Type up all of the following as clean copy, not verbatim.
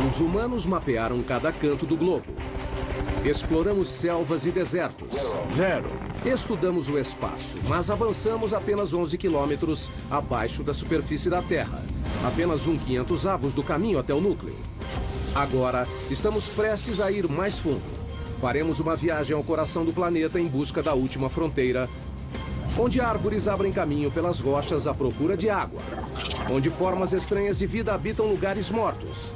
Os humanos mapearam cada canto do globo. Exploramos selvas e desertos. 0. Estudamos o espaço, mas avançamos apenas 11 quilômetros abaixo da superfície da Terra. Apenas 1/500 do caminho até o núcleo. Agora, estamos prestes a ir mais fundo. Faremos uma viagem ao coração do planeta em busca da última fronteira, onde árvores abrem caminho pelas rochas à procura de água, onde formas estranhas de vida habitam lugares mortos.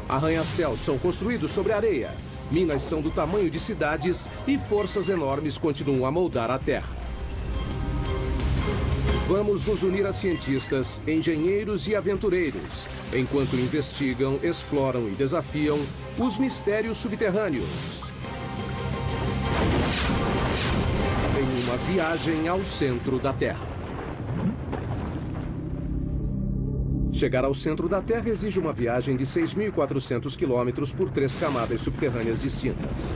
Arranha-céus são construídos sobre areia, minas são do tamanho de cidades e forças enormes continuam a moldar a Terra. Vamos nos unir a cientistas, engenheiros e aventureiros, enquanto investigam, exploram e desafiam os mistérios subterrâneos. Em uma viagem ao centro da Terra. Chegar ao centro da Terra exige uma viagem de 6.400 quilômetros por 3 camadas subterrâneas distintas.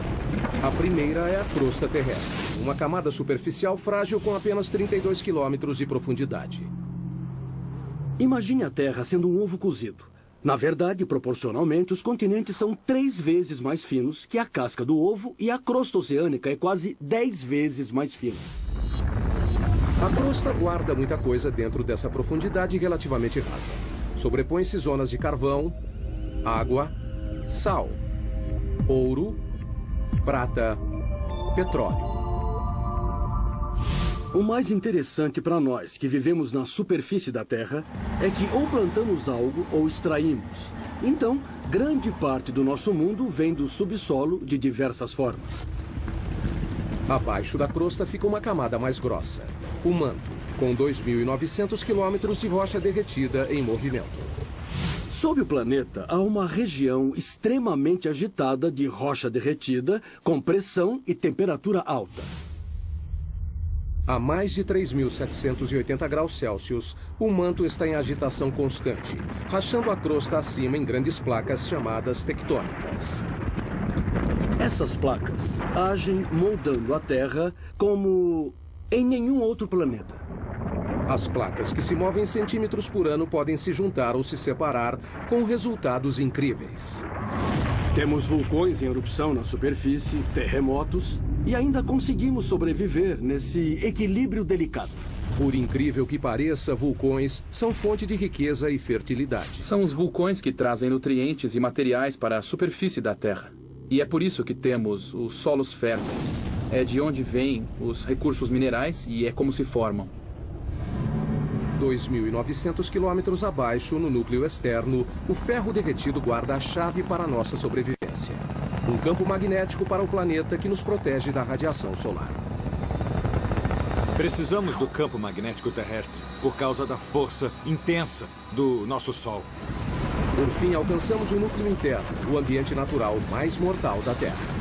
A primeira é a crosta terrestre, uma camada superficial frágil com apenas 32 quilômetros de profundidade. Imagine a Terra sendo um ovo cozido. Na verdade, proporcionalmente, os continentes são 3 vezes mais finos que a casca do ovo e a crosta oceânica é quase 10 vezes mais fina. A crosta guarda muita coisa dentro dessa profundidade relativamente rasa. Sobrepõe-se zonas de carvão, água, sal, ouro, prata, petróleo. O mais interessante para nós que vivemos na superfície da Terra é que ou plantamos algo ou extraímos. Então, grande parte do nosso mundo vem do subsolo de diversas formas. Abaixo da crosta fica uma camada mais grossa, o manto, com 2.900 quilômetros de rocha derretida em movimento. Sob o planeta, há uma região extremamente agitada de rocha derretida, com pressão e temperatura alta. A mais de 3.780 graus Celsius, o manto está em agitação constante, rachando a crosta acima em grandes placas chamadas tectônicas. Essas placas agem moldando a Terra como em nenhum outro planeta. As placas que se movem centímetros por ano podem se juntar ou se separar com resultados incríveis. Temos vulcões em erupção na superfície, terremotos, e ainda conseguimos sobreviver nesse equilíbrio delicado. Por incrível que pareça, vulcões são fonte de riqueza e fertilidade. São os vulcões que trazem nutrientes e materiais para a superfície da Terra. E é por isso que temos os solos férteis. É de onde vêm os recursos minerais e é como se formam. 2.900 quilômetros abaixo, no núcleo externo, o ferro derretido guarda a chave para a nossa sobrevivência. Um campo magnético para o planeta que nos protege da radiação solar. Precisamos do campo magnético terrestre por causa da força intensa do nosso Sol. Por fim, alcançamos o núcleo interno, o ambiente natural mais mortal da Terra.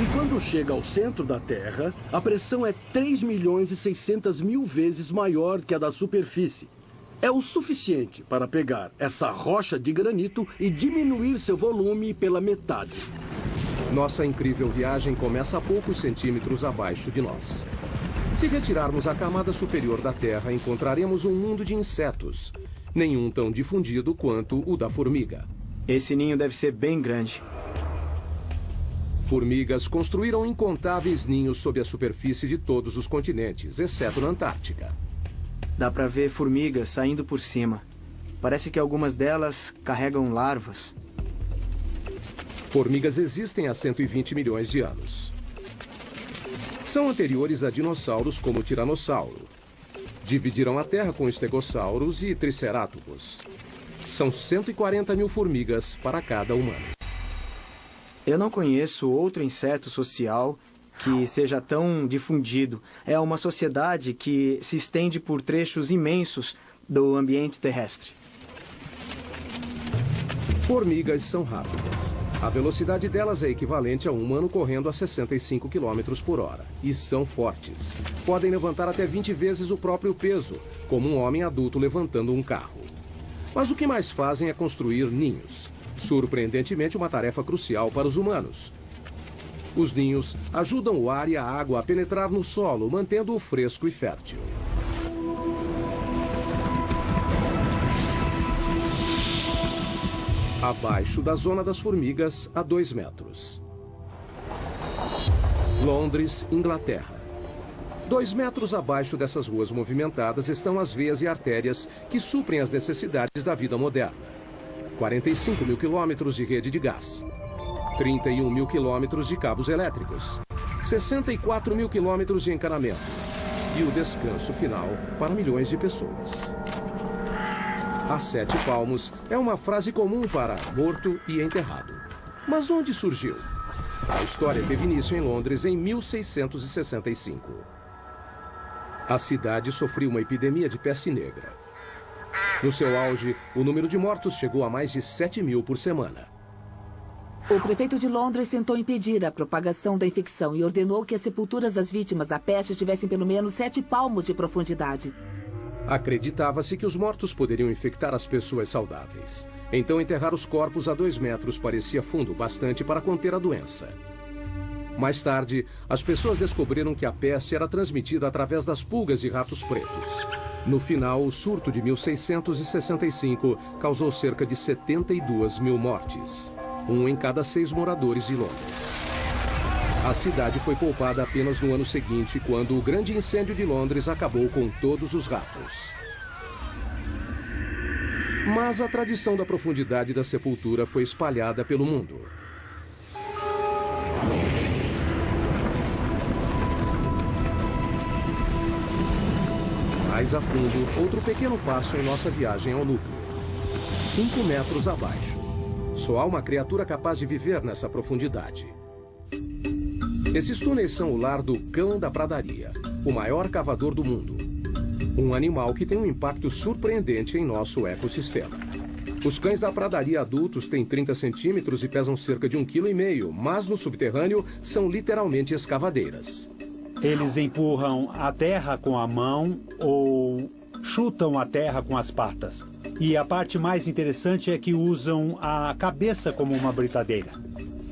E quando chega ao centro da Terra, a pressão é 3.600.000 vezes maior que a da superfície. É o suficiente para pegar essa rocha de granito e diminuir seu volume pela metade. Nossa incrível viagem começa a poucos centímetros abaixo de nós. Se retirarmos a camada superior da Terra, encontraremos um mundo de insetos, nenhum tão difundido quanto o da formiga. Esse ninho deve ser bem grande. Formigas construíram incontáveis ninhos sob a superfície de todos os continentes, exceto na Antártica. Dá pra ver formigas saindo por cima. Parece que algumas delas carregam larvas. Formigas existem há 120 milhões de anos. São anteriores a dinossauros como o tiranossauro. Dividiram a Terra com estegossauros e tricerátops. São 140 mil formigas para cada humano. Eu não conheço outro inseto social que seja tão difundido. É uma sociedade que se estende por trechos imensos do ambiente terrestre. Formigas são rápidas. A velocidade delas é equivalente a um humano correndo a 65 km por hora. E são fortes. Podem levantar até 20 vezes o próprio peso, como um homem adulto levantando um carro. Mas o que mais fazem é construir ninhos. Surpreendentemente, uma tarefa crucial para os humanos. Os ninhos ajudam o ar e a água a penetrar no solo, mantendo-o fresco e fértil. abaixo da zona das formigas, a 2 metros. Londres, Inglaterra. 2 metros abaixo dessas ruas movimentadas estão as veias e artérias que suprem as necessidades da vida moderna. 45 mil quilômetros de rede de gás. 31 mil quilômetros de cabos elétricos. 64 mil quilômetros de encanamento. E o descanso final para milhões de pessoas. A 7 palmos é uma frase comum para morto e enterrado. Mas onde surgiu? A história teve início em Londres em 1665. A cidade sofreu uma epidemia de peste negra. No seu auge, o número de mortos chegou a mais de 7 mil por semana. O prefeito de Londres tentou impedir a propagação da infecção e ordenou que as sepulturas das vítimas da peste tivessem pelo menos 7 palmos de profundidade. Acreditava-se que os mortos poderiam infectar as pessoas saudáveis. Então, enterrar os corpos a 2 metros parecia fundo bastante para conter a doença. Mais tarde, as pessoas descobriram que a peste era transmitida através das pulgas e ratos pretos. No final, o surto de 1665 causou cerca de 72 mil mortes. 1 em cada 6 moradores de Londres. A cidade foi poupada apenas no ano seguinte, quando o grande incêndio de Londres acabou com todos os ratos. Mas a tradição da profundidade da sepultura foi espalhada pelo mundo. Mais a fundo, outro pequeno passo em nossa viagem ao núcleo. 5 metros abaixo. Só há uma criatura capaz de viver nessa profundidade. Esses túneis são o lar do cão da pradaria, o maior cavador do mundo. Um animal que tem um impacto surpreendente em nosso ecossistema. Os cães da pradaria adultos têm 30 centímetros e pesam cerca de 1,5 kg, mas no subterrâneo são literalmente escavadeiras. Eles empurram a terra com a mão ou chutam a terra com as patas. E a parte mais interessante é que usam a cabeça como uma britadeira.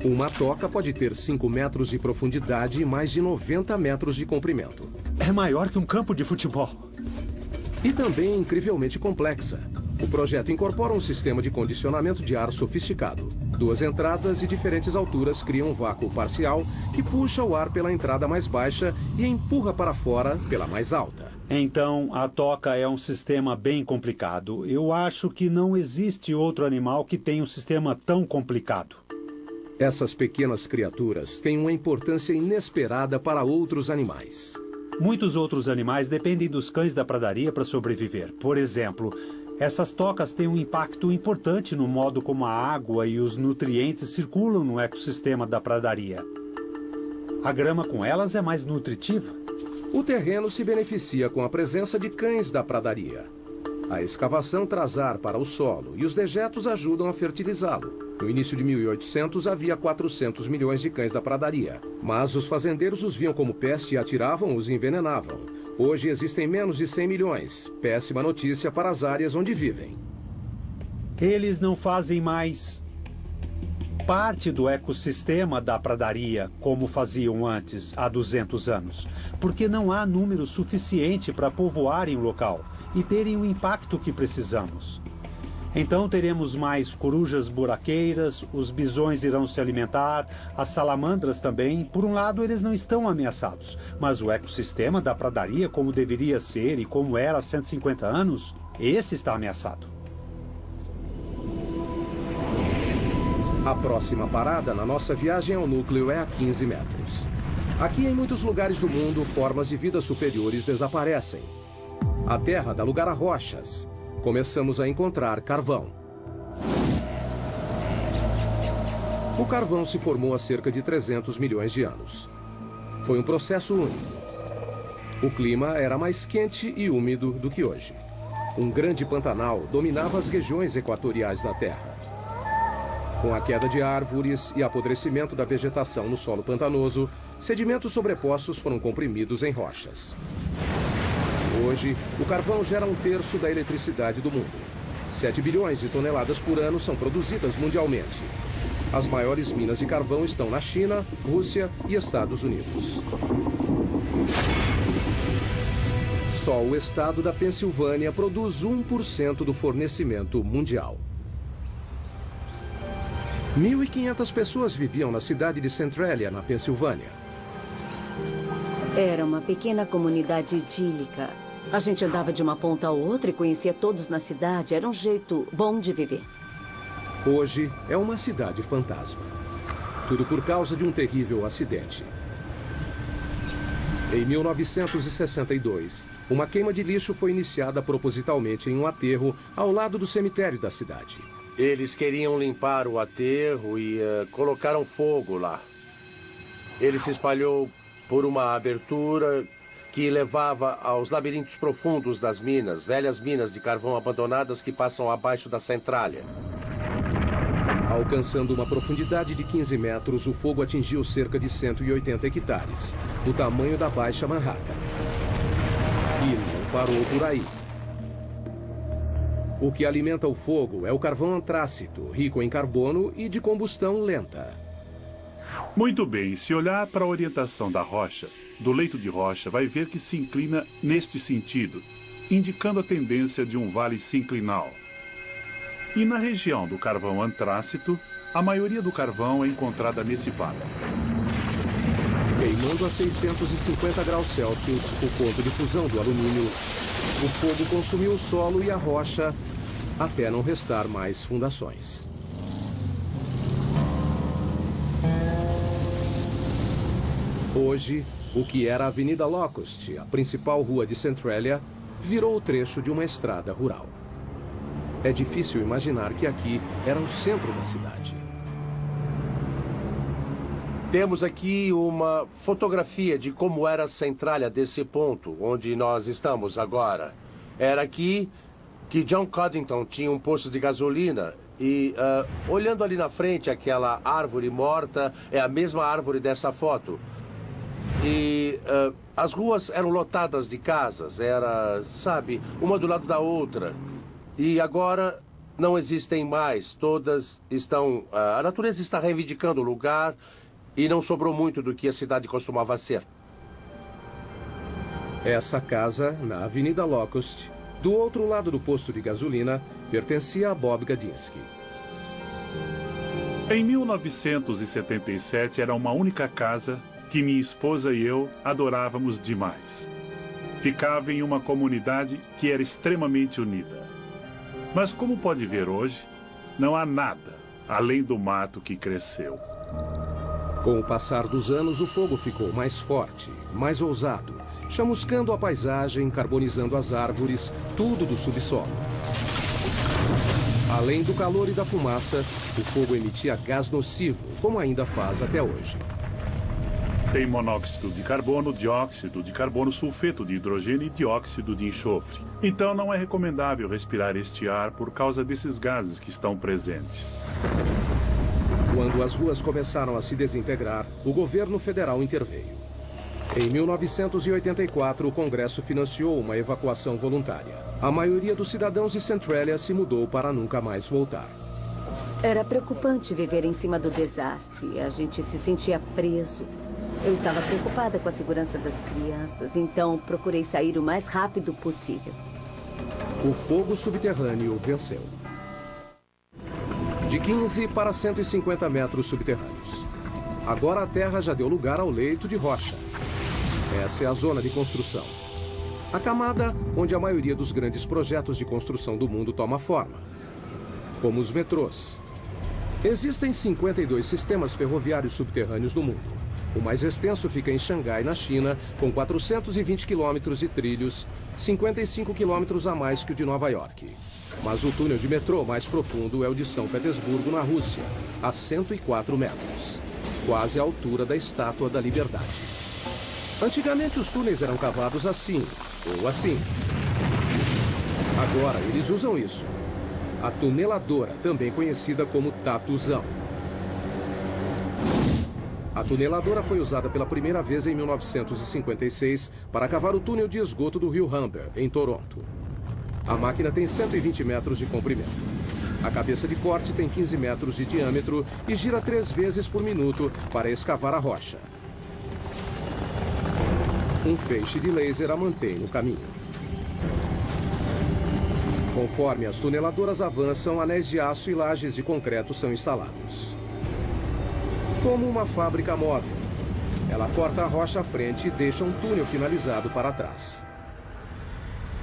Uma toca pode ter 5 metros de profundidade e mais de 90 metros de comprimento. É maior que um campo de futebol. E também incrivelmente complexa. O projeto incorpora um sistema de condicionamento de ar sofisticado. 2 entradas de diferentes alturas criam um vácuo parcial que puxa o ar pela entrada mais baixa e empurra para fora pela mais alta. Então, a toca é um sistema bem complicado. Eu acho que não existe outro animal que tenha um sistema tão complicado. Essas pequenas criaturas têm uma importância inesperada para outros animais. Muitos outros animais dependem dos cães da pradaria para sobreviver. Por exemplo, essas tocas têm um impacto importante no modo como a água e os nutrientes circulam no ecossistema da pradaria. A grama com elas é mais nutritiva. O terreno se beneficia com a presença de cães da pradaria. A escavação traz ar para o solo e os dejetos ajudam a fertilizá-lo. No início de 1800 havia 400 milhões de cães da pradaria, mas os fazendeiros os viam como peste e atiravam-os e envenenavam. Hoje existem menos de 100 milhões. Péssima notícia para as áreas onde vivem. Eles não fazem mais parte do ecossistema da pradaria como faziam antes, há 200 anos, porque não há número suficiente para povoarem o local e terem o impacto que precisamos. Então teremos mais corujas buraqueiras, os bisões irão se alimentar, as salamandras também. Por um lado, eles não estão ameaçados, mas o ecossistema da pradaria, como deveria ser e como era há 150 anos, esse está ameaçado. A próxima parada na nossa viagem ao núcleo é a 15 metros. Aqui, em muitos lugares do mundo, formas de vida superiores desaparecem. A Terra dá lugar a rochas. Começamos a encontrar carvão. O carvão se formou há cerca de 300 milhões de anos. Foi um processo único. O clima era mais quente e úmido do que hoje. Um grande pantanal dominava as regiões equatoriais da Terra. Com a queda de árvores e apodrecimento da vegetação no solo pantanoso, sedimentos sobrepostos foram comprimidos em rochas. Hoje, o carvão gera 1/3 da eletricidade do mundo. 7 bilhões de toneladas por ano são produzidas mundialmente. As maiores minas de carvão estão na China, Rússia e Estados Unidos. Só o estado da Pensilvânia produz 1% do fornecimento mundial. 1.500 pessoas viviam na cidade de Centralia, na Pensilvânia. Era uma pequena comunidade idílica. A gente andava de uma ponta a outra e conhecia todos na cidade. Era um jeito bom de viver. Hoje é uma cidade fantasma. Tudo por causa de um terrível acidente. Em 1962, uma queima de lixo foi iniciada propositalmente em um aterro ao lado do cemitério da cidade. Eles queriam limpar o aterro e colocaram fogo lá. Ele se espalhou por uma abertura que levava aos labirintos profundos das minas, velhas minas de carvão abandonadas que passam abaixo da Centralia. Alcançando uma profundidade de 15 metros, o fogo atingiu cerca de 180 hectares, o tamanho da Baixa Manhattan. E não parou por aí. O que alimenta o fogo é o carvão antrácito, rico em carbono e de combustão lenta. Muito bem, se olhar para a orientação da rocha, do leito de rocha, vai ver que se inclina neste sentido, indicando a tendência de um vale sinclinal. E na região do carvão antrácito, a maioria do carvão é encontrada nesse vale. Queimando a 650 graus Celsius, o ponto de fusão do alumínio, o fogo consumiu o solo e a rocha até não restar mais fundações. Hoje, o que era a Avenida Locust, a principal rua de Centralia, virou o trecho de uma estrada rural. É difícil imaginar que aqui era o centro da cidade. Temos aqui uma fotografia de como era a Centralia desse ponto, onde nós estamos agora. Era aqui que John Coddington tinha um posto de gasolina e, olhando ali na frente, aquela árvore morta é a mesma árvore dessa foto. E as ruas eram lotadas de casas, era, sabe, uma do lado da outra. E agora não existem mais, todas estão... a natureza está reivindicando o lugar e não sobrou muito do que a cidade costumava ser. Essa casa, na Avenida Locust, do outro lado do posto de gasolina, pertencia a Bob Gadinsky. Em 1977 era uma única casa que minha esposa e eu adorávamos demais. Ficava em uma comunidade que era extremamente unida. Mas como pode ver hoje, não há nada além do mato que cresceu. Com o passar dos anos, o fogo ficou mais forte, mais ousado, chamuscando a paisagem, carbonizando as árvores, tudo do subsolo. Além do calor e da fumaça, o fogo emitia gás nocivo, como ainda faz até hoje. Tem monóxido de carbono, dióxido de carbono, sulfeto de hidrogênio e dióxido de enxofre. Então não é recomendável respirar este ar por causa desses gases que estão presentes. Quando as ruas começaram a se desintegrar, o governo federal interveio. Em 1984, o Congresso financiou uma evacuação voluntária. A maioria dos cidadãos de Centralia se mudou para nunca mais voltar. Era preocupante viver em cima do desastre. A gente se sentia preso. Eu estava preocupada com a segurança das crianças, então procurei sair o mais rápido possível. O fogo subterrâneo venceu. De 15 para 150 metros subterrâneos. Agora a terra já deu lugar ao leito de rocha. Essa é a zona de construção. A camada onde a maioria dos grandes projetos de construção do mundo toma forma. Como os metrôs. Existem 52 sistemas ferroviários subterrâneos no mundo. O mais extenso fica em Xangai, na China, com 420 quilômetros de trilhos, 55 quilômetros a mais que o de Nova York. Mas o túnel de metrô mais profundo é o de São Petersburgo, na Rússia, a 104 metros, quase à altura da Estátua da Liberdade. Antigamente os túneis eram cavados assim, ou assim. Agora eles usam isso. A tuneladora, também conhecida como tatuzão. A tuneladora foi usada pela primeira vez em 1956 para cavar o túnel de esgoto do rio Humber, em Toronto. A máquina tem 120 metros de comprimento. A cabeça de corte tem 15 metros de diâmetro e gira 3 vezes por minuto para escavar a rocha. Um feixe de laser a mantém no caminho. Conforme as tuneladoras avançam, anéis de aço e lajes de concreto são instalados. Como uma fábrica móvel, ela corta a rocha à frente e deixa um túnel finalizado para trás.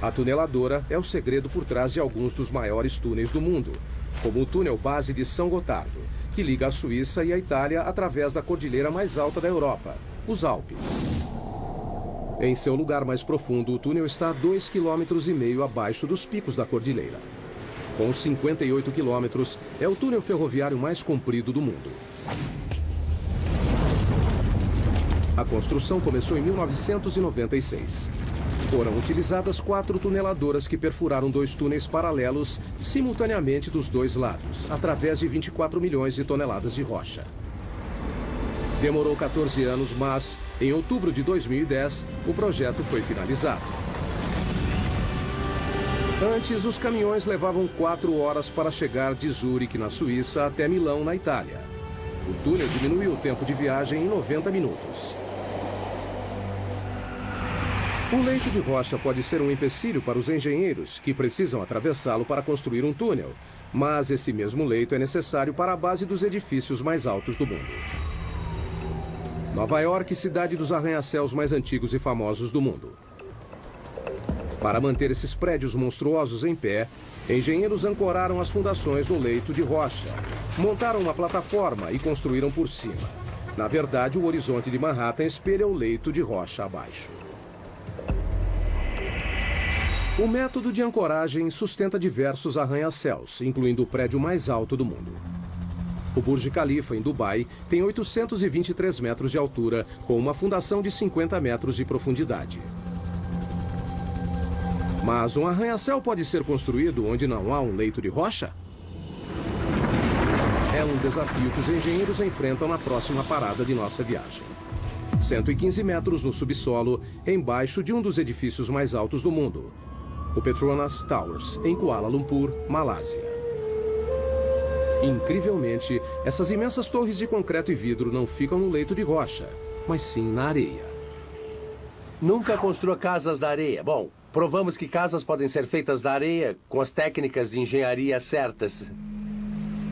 A tuneladora é o segredo por trás de alguns dos maiores túneis do mundo, como o túnel base de São Gotardo, que liga a Suíça e a Itália através da cordilheira mais alta da Europa, os Alpes. Em seu lugar mais profundo, o túnel está a 2,5 km abaixo dos picos da cordilheira. Com 58 quilômetros, é o túnel ferroviário mais comprido do mundo. A construção começou em 1996. Foram utilizadas 4 tuneladoras que perfuraram 2 túneis paralelos simultaneamente dos 2 lados, através de 24 milhões de toneladas de rocha. Demorou 14 anos, mas, em outubro de 2010, o projeto foi finalizado. Antes, os caminhões levavam 4 horas para chegar de Zurique, na Suíça, até Milão, na Itália. O túnel diminuiu o tempo de viagem em 90 minutos. O leito de rocha pode ser um empecilho para os engenheiros, que precisam atravessá-lo para construir um túnel, mas esse mesmo leito é necessário para a base dos edifícios mais altos do mundo. Nova York, cidade dos arranha-céus mais antigos e famosos do mundo. Para manter esses prédios monstruosos em pé, engenheiros ancoraram as fundações no leito de rocha, montaram uma plataforma e construíram por cima. Na verdade, o horizonte de Manhattan espelha o leito de rocha abaixo. O método de ancoragem sustenta diversos arranha-céus, incluindo o prédio mais alto do mundo. O Burj Khalifa, em Dubai, tem 823 metros de altura, com uma fundação de 50 metros de profundidade. Mas um arranha-céu pode ser construído onde não há um leito de rocha? É um desafio que os engenheiros enfrentam na próxima parada de nossa viagem. 115 metros no subsolo, embaixo de um dos edifícios mais altos do mundo, o Petronas Towers, em Kuala Lumpur, Malásia. Incrivelmente, essas imensas torres de concreto e vidro não ficam no leito de rocha, mas sim na areia. Nunca construa casas da areia. Bom, provamos que casas podem ser feitas da areia com as técnicas de engenharia certas.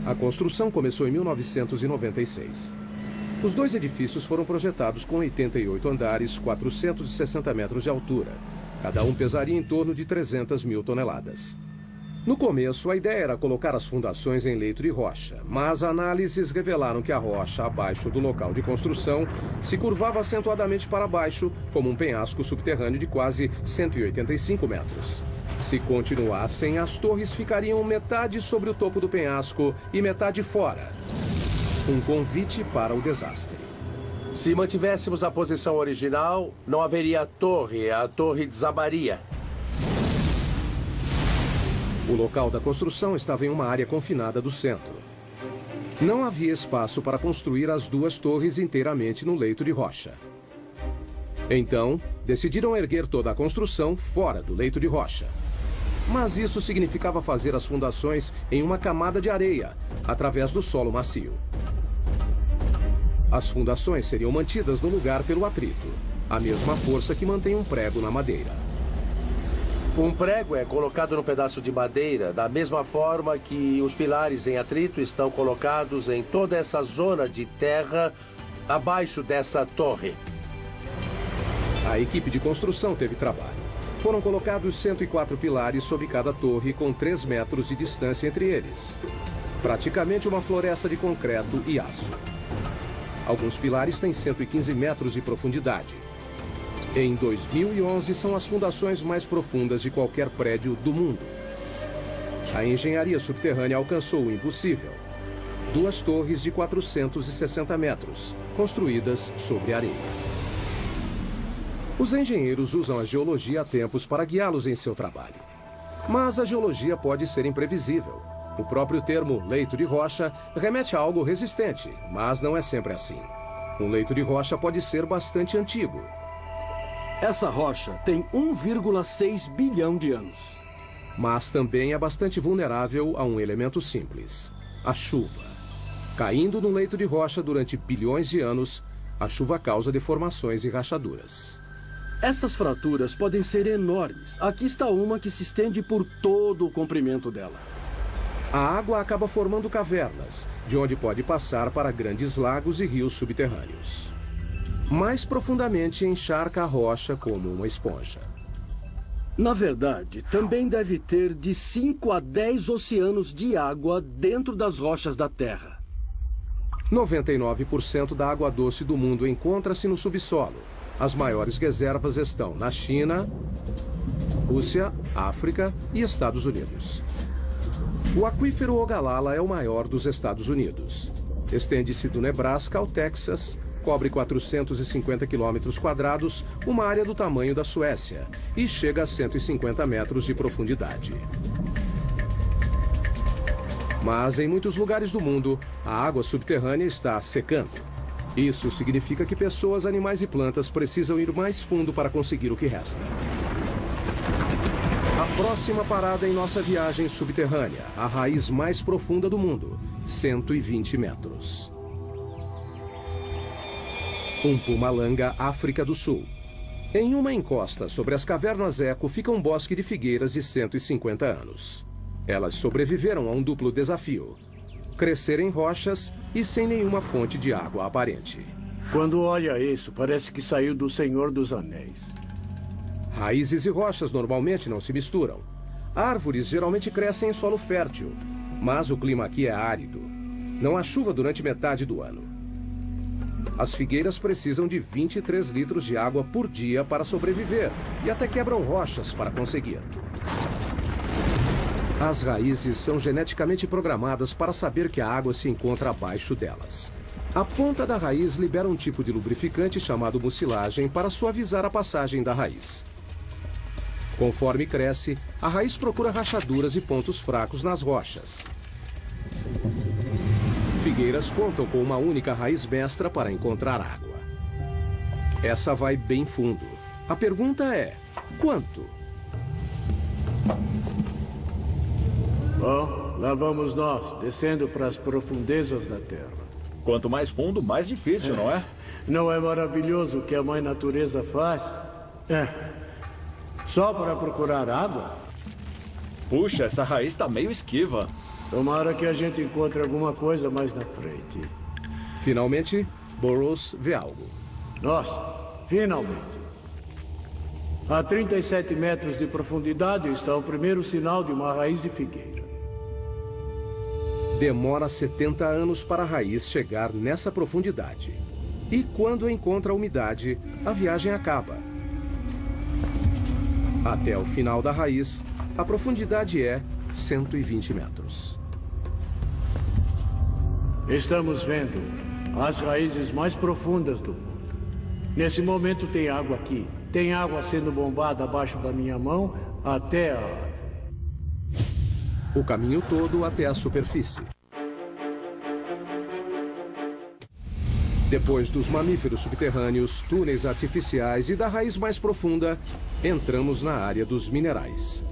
A construção começou em 1996. Os 2 edifícios foram projetados com 88 andares, 460 metros de altura. Cada um pesaria em torno de 300 mil toneladas. No começo, a ideia era colocar as fundações em leito de rocha, mas análises revelaram que a rocha abaixo do local de construção se curvava acentuadamente para baixo, como um penhasco subterrâneo de quase 185 metros. Se continuassem, as torres ficariam metade sobre o topo do penhasco e metade fora. Um convite para o desastre. Se mantivéssemos a posição original, não haveria a torre desabaria. O local da construção estava em uma área confinada do centro. Não havia espaço para construir as 2 torres inteiramente no leito de rocha. Então, decidiram erguer toda a construção fora do leito de rocha. Mas isso significava fazer as fundações em uma camada de areia, através do solo macio. As fundações seriam mantidas no lugar pelo atrito, a mesma força que mantém um prego na madeira. Um prego é colocado no pedaço de madeira, da mesma forma que os pilares em atrito estão colocados em toda essa zona de terra abaixo dessa torre. A equipe de construção teve trabalho. Foram colocados 104 pilares sobre cada torre, com 3 metros de distância entre eles. Praticamente uma floresta de concreto e aço. Alguns pilares têm 115 metros de profundidade. Em 2011, são as fundações mais profundas de qualquer prédio do mundo. A engenharia subterrânea alcançou o impossível. 2 torres de 460 metros, construídas sobre areia. Os engenheiros usam a geologia há tempos para guiá-los em seu trabalho. Mas a geologia pode ser imprevisível. O próprio termo leito de rocha remete a algo resistente, mas não é sempre assim. Um leito de rocha pode ser bastante antigo. Essa rocha tem 1,6 bilhão de anos. Mas também é bastante vulnerável a um elemento simples: a chuva. Caindo no leito de rocha durante bilhões de anos, a chuva causa deformações e rachaduras. Essas fraturas podem ser enormes. Aqui está uma que se estende por todo o comprimento dela. A água acaba formando cavernas, de onde pode passar para grandes lagos e rios subterrâneos. Mais profundamente, encharca a rocha como uma esponja. Na verdade, também deve ter de 5 a 10 oceanos de água dentro das rochas da Terra. 99% da água doce do mundo encontra-se no subsolo. As maiores reservas estão na China, Rússia, África e Estados Unidos. O aquífero Ogallala é o maior dos Estados Unidos. Estende-se do Nebraska ao Texas, cobre 450 quilômetros quadrados, uma área do tamanho da Suécia, e chega a 150 metros de profundidade. Mas em muitos lugares do mundo, a água subterrânea está secando. Isso significa que pessoas, animais e plantas precisam ir mais fundo para conseguir o que resta. A próxima parada em nossa viagem subterrânea, a raiz mais profunda do mundo, 120 metros. Mpumalanga, África do Sul. Em uma encosta sobre as cavernas Eco fica um bosque de figueiras de 150 anos. Elas sobreviveram a um duplo desafio: crescer em rochas e sem nenhuma fonte de água aparente. Quando olha isso, parece que saiu do Senhor dos Anéis. Raízes e rochas normalmente não se misturam. Árvores geralmente crescem em solo fértil, mas o clima aqui é árido. Não há chuva durante metade do ano. As figueiras precisam de 23 litros de água por dia para sobreviver e até quebram rochas para conseguir. As raízes são geneticamente programadas para saber que a água se encontra abaixo delas. A ponta da raiz libera um tipo de lubrificante chamado mucilagem para suavizar a passagem da raiz. Conforme cresce, a raiz procura rachaduras e pontos fracos nas rochas. Figueiras contam com uma única raiz mestra para encontrar água. Essa vai bem fundo. A pergunta é: quanto? Bom, lá vamos nós, descendo para as profundezas da Terra. Quanto mais fundo, mais difícil, não é? Não é maravilhoso o que a Mãe Natureza faz? Só para procurar água? Puxa, essa raiz está meio esquiva. Tomara que a gente encontre alguma coisa mais na frente. Finalmente, Burroughs vê algo. Nossa, finalmente. A 37 metros de profundidade está o primeiro sinal de uma raiz de figueira. Demora 70 anos para a raiz chegar nessa profundidade. E quando encontra a umidade, a viagem acaba. Até o final da raiz, a profundidade é 120 metros. Estamos vendo as raízes mais profundas do mundo. Nesse momento tem água aqui. Tem água sendo bombada abaixo da minha mão até a árvore. O caminho todo até a superfície. Depois dos mamíferos subterrâneos, túneis artificiais e da raiz mais profunda, entramos na área dos minerais.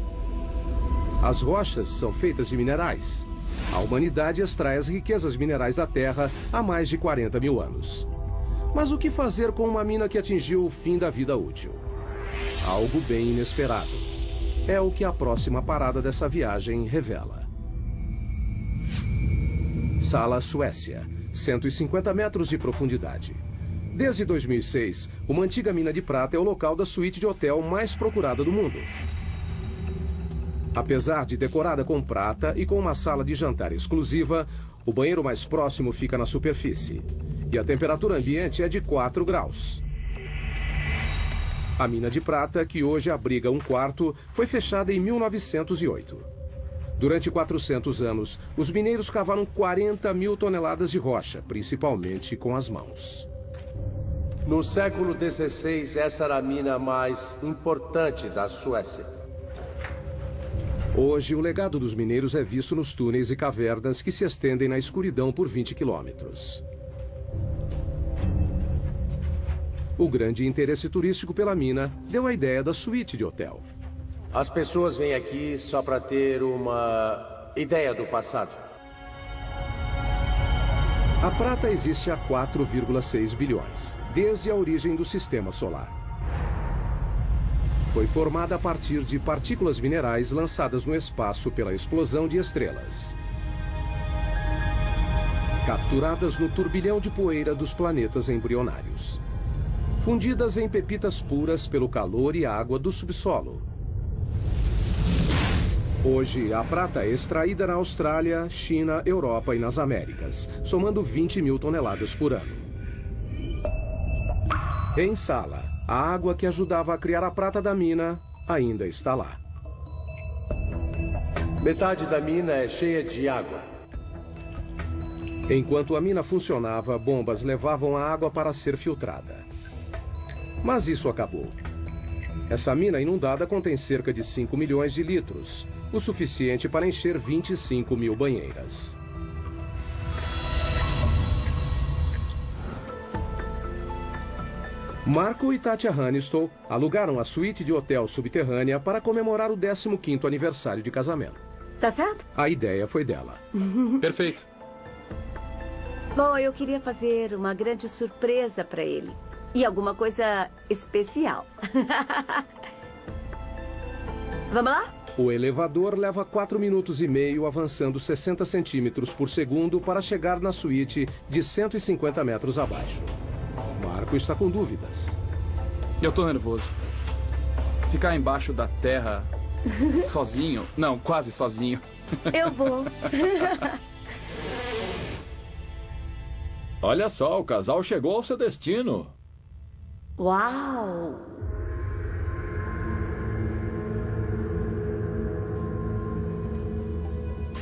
As rochas são feitas de minerais. A humanidade extrai as riquezas minerais da Terra há mais de 40 mil anos. Mas o que fazer com uma mina que atingiu o fim da vida útil? Algo bem inesperado. É o que a próxima parada dessa viagem revela. Sala, Suécia. 150 metros de profundidade. Desde 2006, uma antiga mina de prata é o local da suíte de hotel mais procurada do mundo. Apesar de decorada com prata e com uma sala de jantar exclusiva, o banheiro mais próximo fica na superfície. E a temperatura ambiente é de 4 graus. A mina de prata, que hoje abriga um quarto, foi fechada em 1908. Durante 400 anos, os mineiros cavaram 40 mil toneladas de rocha, principalmente com as mãos. No século XVI, essa era a mina mais importante da Suécia. Hoje, o legado dos mineiros é visto nos túneis e cavernas que se estendem na escuridão por 20 quilômetros. O grande interesse turístico pela mina deu a ideia da suíte de hotel. As pessoas vêm aqui só para ter uma ideia do passado. A prata existe há 4,6 bilhões, desde a origem do sistema solar. foi formada a partir de partículas minerais lançadas no espaço pela explosão de estrelas. Capturadas no turbilhão de poeira dos planetas embrionários. Fundidas em pepitas puras pelo calor e água do subsolo. Hoje, a prata é extraída na Austrália, China, Europa e nas Américas, somando 20 mil toneladas por ano. Em Sala, a água que ajudava a criar a prata da mina ainda está lá. Metade da mina é cheia de água. Enquanto a mina funcionava, bombas levavam a água para ser filtrada. Mas isso acabou. Essa mina inundada contém cerca de 5 milhões de litros, o suficiente para encher 25 mil banheiras. Marco e Tatia Hannistow alugaram a suíte de hotel subterrânea para comemorar o 15º aniversário de casamento. Tá certo? A ideia foi dela. Perfeito. Bom, eu queria fazer uma grande surpresa para ele. E alguma coisa especial. Vamos lá? O elevador leva 4 minutos e meio, avançando 60 centímetros por segundo para chegar na suíte de 150 metros abaixo. Marco está com dúvidas. Eu tô nervoso. Ficar embaixo da terra sozinho? Não, quase sozinho. Eu vou. Olha só, o casal chegou ao seu destino. Uau!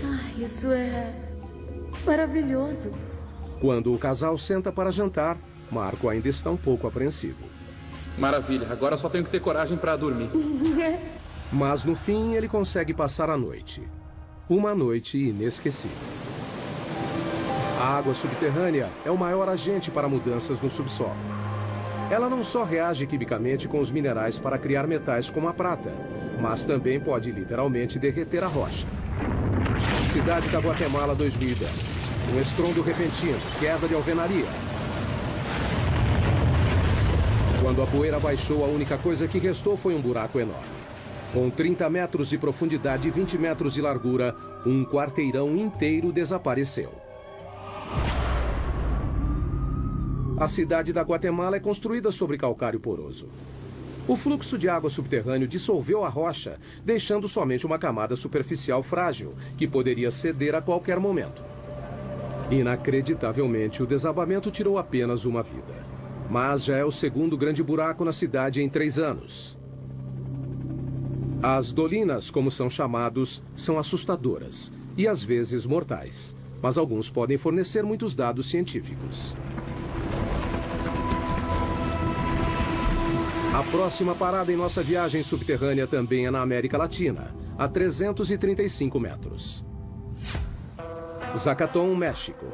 Ai, isso é maravilhoso. Quando o casal senta para jantar, Marco ainda está um pouco apreensivo. Maravilha, agora só tenho que ter coragem para dormir. Mas no fim ele consegue passar a noite. Uma noite inesquecível. A água subterrânea é o maior agente para mudanças no subsolo. Ela não só reage quimicamente com os minerais para criar metais como a prata, mas também pode literalmente derreter a rocha. Cidade da Guatemala 2010. Um estrondo repentino, queda de alvenaria. Quando a poeira baixou, a única coisa que restou foi um buraco enorme. Com 30 metros de profundidade e 20 metros de largura, um quarteirão inteiro desapareceu. A cidade da Guatemala é construída sobre calcário poroso. O fluxo de água subterrâneo dissolveu a rocha, deixando somente uma camada superficial frágil, que poderia ceder a qualquer momento. Inacreditavelmente, o desabamento tirou apenas uma vida. Mas já é o segundo grande buraco na cidade em 3 anos. As dolinas, como são chamados, são assustadoras e às vezes mortais, mas alguns podem fornecer muitos dados científicos. A próxima parada em nossa viagem subterrânea também é na América Latina, a 335 metros. Zacatón, México.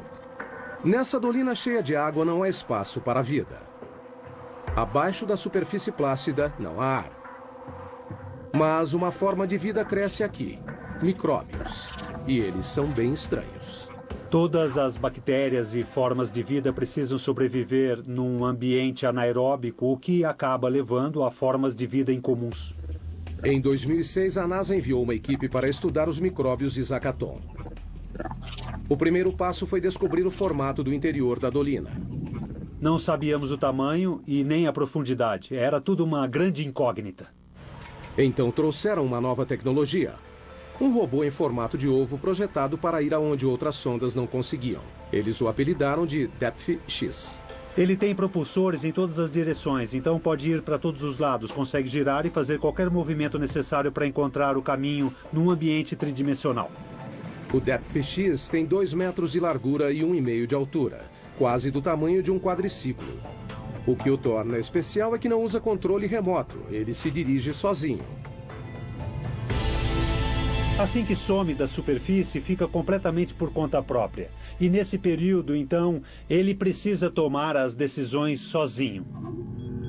Nessa dolina cheia de água não há espaço para a vida. Abaixo da superfície plácida não há ar. Mas uma forma de vida cresce aqui, micróbios. E eles são bem estranhos. Todas as bactérias e formas de vida precisam sobreviver num ambiente anaeróbico, o que acaba levando a formas de vida incomuns. Em 2006, a NASA enviou uma equipe para estudar os micróbios de Zacatón. O primeiro passo foi descobrir o formato do interior da dolina. Não sabíamos o tamanho e nem a profundidade. Era tudo uma grande incógnita. Então trouxeram uma nova tecnologia. Um robô em formato de ovo projetado para ir aonde outras sondas não conseguiam. Eles o apelidaram de Depth X. Ele tem propulsores em todas as direções, então pode ir para todos os lados, consegue girar e fazer qualquer movimento necessário para encontrar o caminho num ambiente tridimensional. O Depth X tem 2 metros de largura e 1,5 de altura, quase do tamanho de um quadriciclo. O que o torna especial é que não usa controle remoto, ele se dirige sozinho. Assim que some da superfície, fica completamente por conta própria. E nesse período, então, ele precisa tomar as decisões sozinho.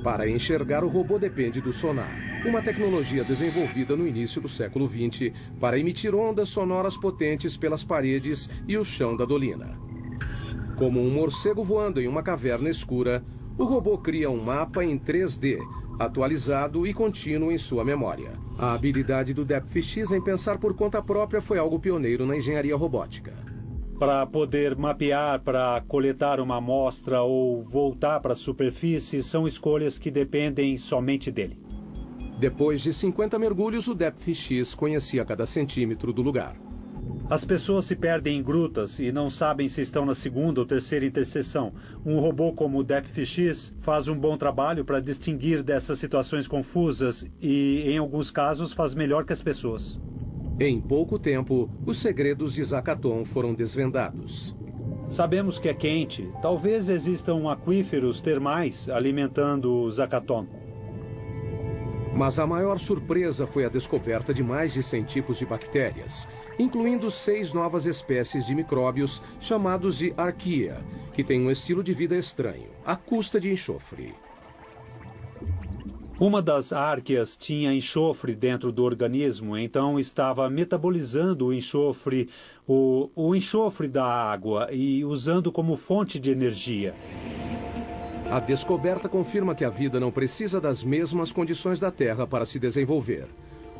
Para enxergar, o robô depende do sonar, uma tecnologia desenvolvida no início do século XX para emitir ondas sonoras potentes pelas paredes e o chão da dolina. Como um morcego voando em uma caverna escura, o robô cria um mapa em 3D, atualizado e contínuo em sua memória. A habilidade do DepthX em pensar por conta própria foi algo pioneiro na engenharia robótica. Para poder mapear, para coletar uma amostra ou voltar para a superfície, são escolhas que dependem somente dele. Depois de 50 mergulhos, o DepthX conhecia cada centímetro do lugar. As pessoas se perdem em grutas e não sabem se estão na segunda ou terceira interseção. Um robô como o DepthX faz um bom trabalho para distinguir dessas situações confusas e, em alguns casos, faz melhor que as pessoas. Em pouco tempo, os segredos de Zakaton foram desvendados. Sabemos que é quente. Talvez existam aquíferos termais alimentando Zakaton. Mas a maior surpresa foi a descoberta de mais de 100 tipos de bactérias, incluindo 6 novas espécies de micróbios chamados de arqueia, que têm um estilo de vida estranho, à custa de enxofre. Uma das árqueas tinha enxofre dentro do organismo, então estava metabolizando o enxofre, o enxofre da água e usando como fonte de energia. A descoberta confirma que a vida não precisa das mesmas condições da Terra para se desenvolver.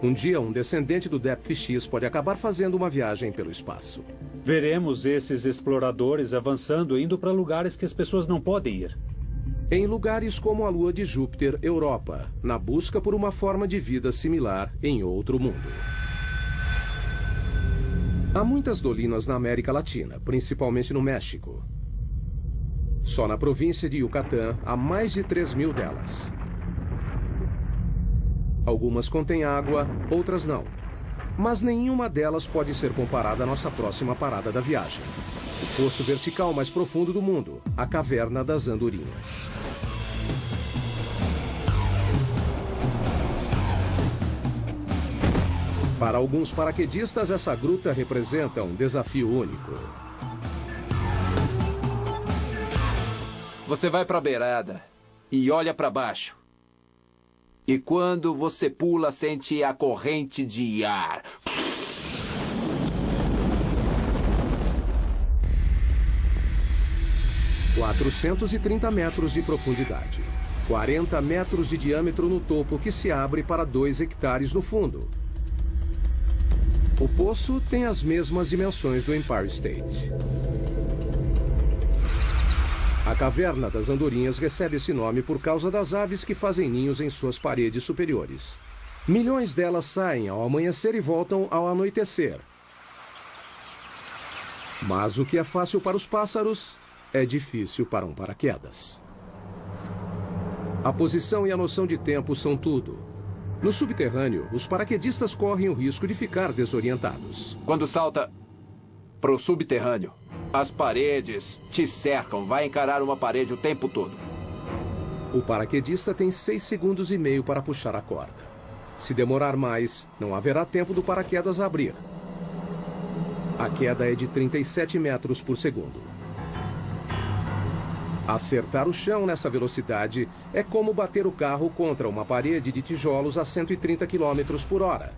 Um dia, um descendente do DepthX pode acabar fazendo uma viagem pelo espaço. Veremos esses exploradores avançando, indo para lugares que as pessoas não podem ir. Em lugares como a Lua de Júpiter, Europa, na busca por uma forma de vida similar em outro mundo. Há muitas dolinas na América Latina, principalmente no México. Só na província de Yucatán há mais de 3.000 delas. Algumas contêm água, outras não. Mas nenhuma delas pode ser comparada à nossa próxima parada da viagem. O poço vertical mais profundo do mundo, a Caverna das Andorinhas. Para alguns paraquedistas, essa gruta representa um desafio único. Você vai para a beirada e olha para baixo. E quando você pula, sente a corrente de ar. 430 metros de profundidade. 40 metros de diâmetro no topo, que se abre para 2 hectares no fundo. O poço tem as mesmas dimensões do Empire State. A Caverna das Andorinhas recebe esse nome por causa das aves que fazem ninhos em suas paredes superiores. Milhões delas saem ao amanhecer e voltam ao anoitecer. Mas o que é fácil para os pássaros é difícil para um paraquedas. A posição e a noção de tempo são tudo. No subterrâneo, os paraquedistas correm o risco de ficar desorientados. Quando salta para o subterrâneo, as paredes te cercam. Vai encarar uma parede o tempo todo. O paraquedista tem 6 segundos e meio para puxar a corda. Se demorar mais, não haverá tempo do paraquedas abrir. A queda é de 37 metros por segundo. Acertar o chão nessa velocidade é como bater o carro contra uma parede de tijolos a 130 km por hora.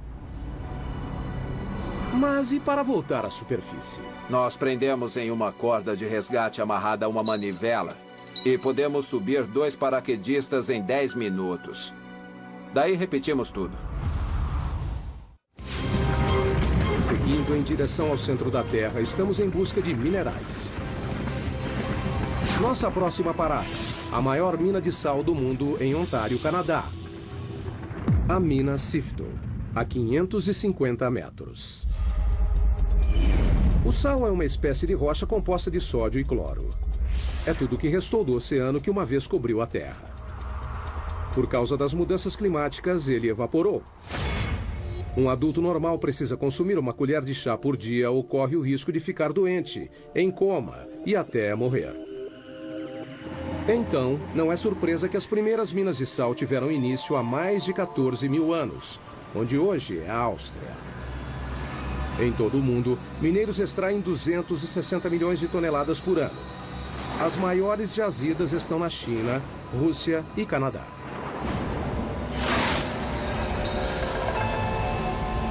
Mas e para voltar à superfície? Nós prendemos em uma corda de resgate amarrada a uma manivela e podemos subir 2 paraquedistas em 10 minutos. Daí repetimos tudo. Seguindo em direção ao centro da Terra, estamos em busca de minerais. Nossa próxima parada, a maior mina de sal do mundo em Ontário, Canadá. A mina Sifton, a 550 metros. O sal é uma espécie de rocha composta de sódio e cloro. É tudo o que restou do oceano que uma vez cobriu a Terra. Por causa das mudanças climáticas, ele evaporou. Um adulto normal precisa consumir uma colher de chá por dia ou corre o risco de ficar doente, em coma e até morrer. Então, não é surpresa que as primeiras minas de sal tiveram início há mais de 14.000 anos, onde hoje é a Áustria. Em todo o mundo, mineiros extraem 260 milhões de toneladas por ano. As maiores jazidas estão na China, Rússia e Canadá.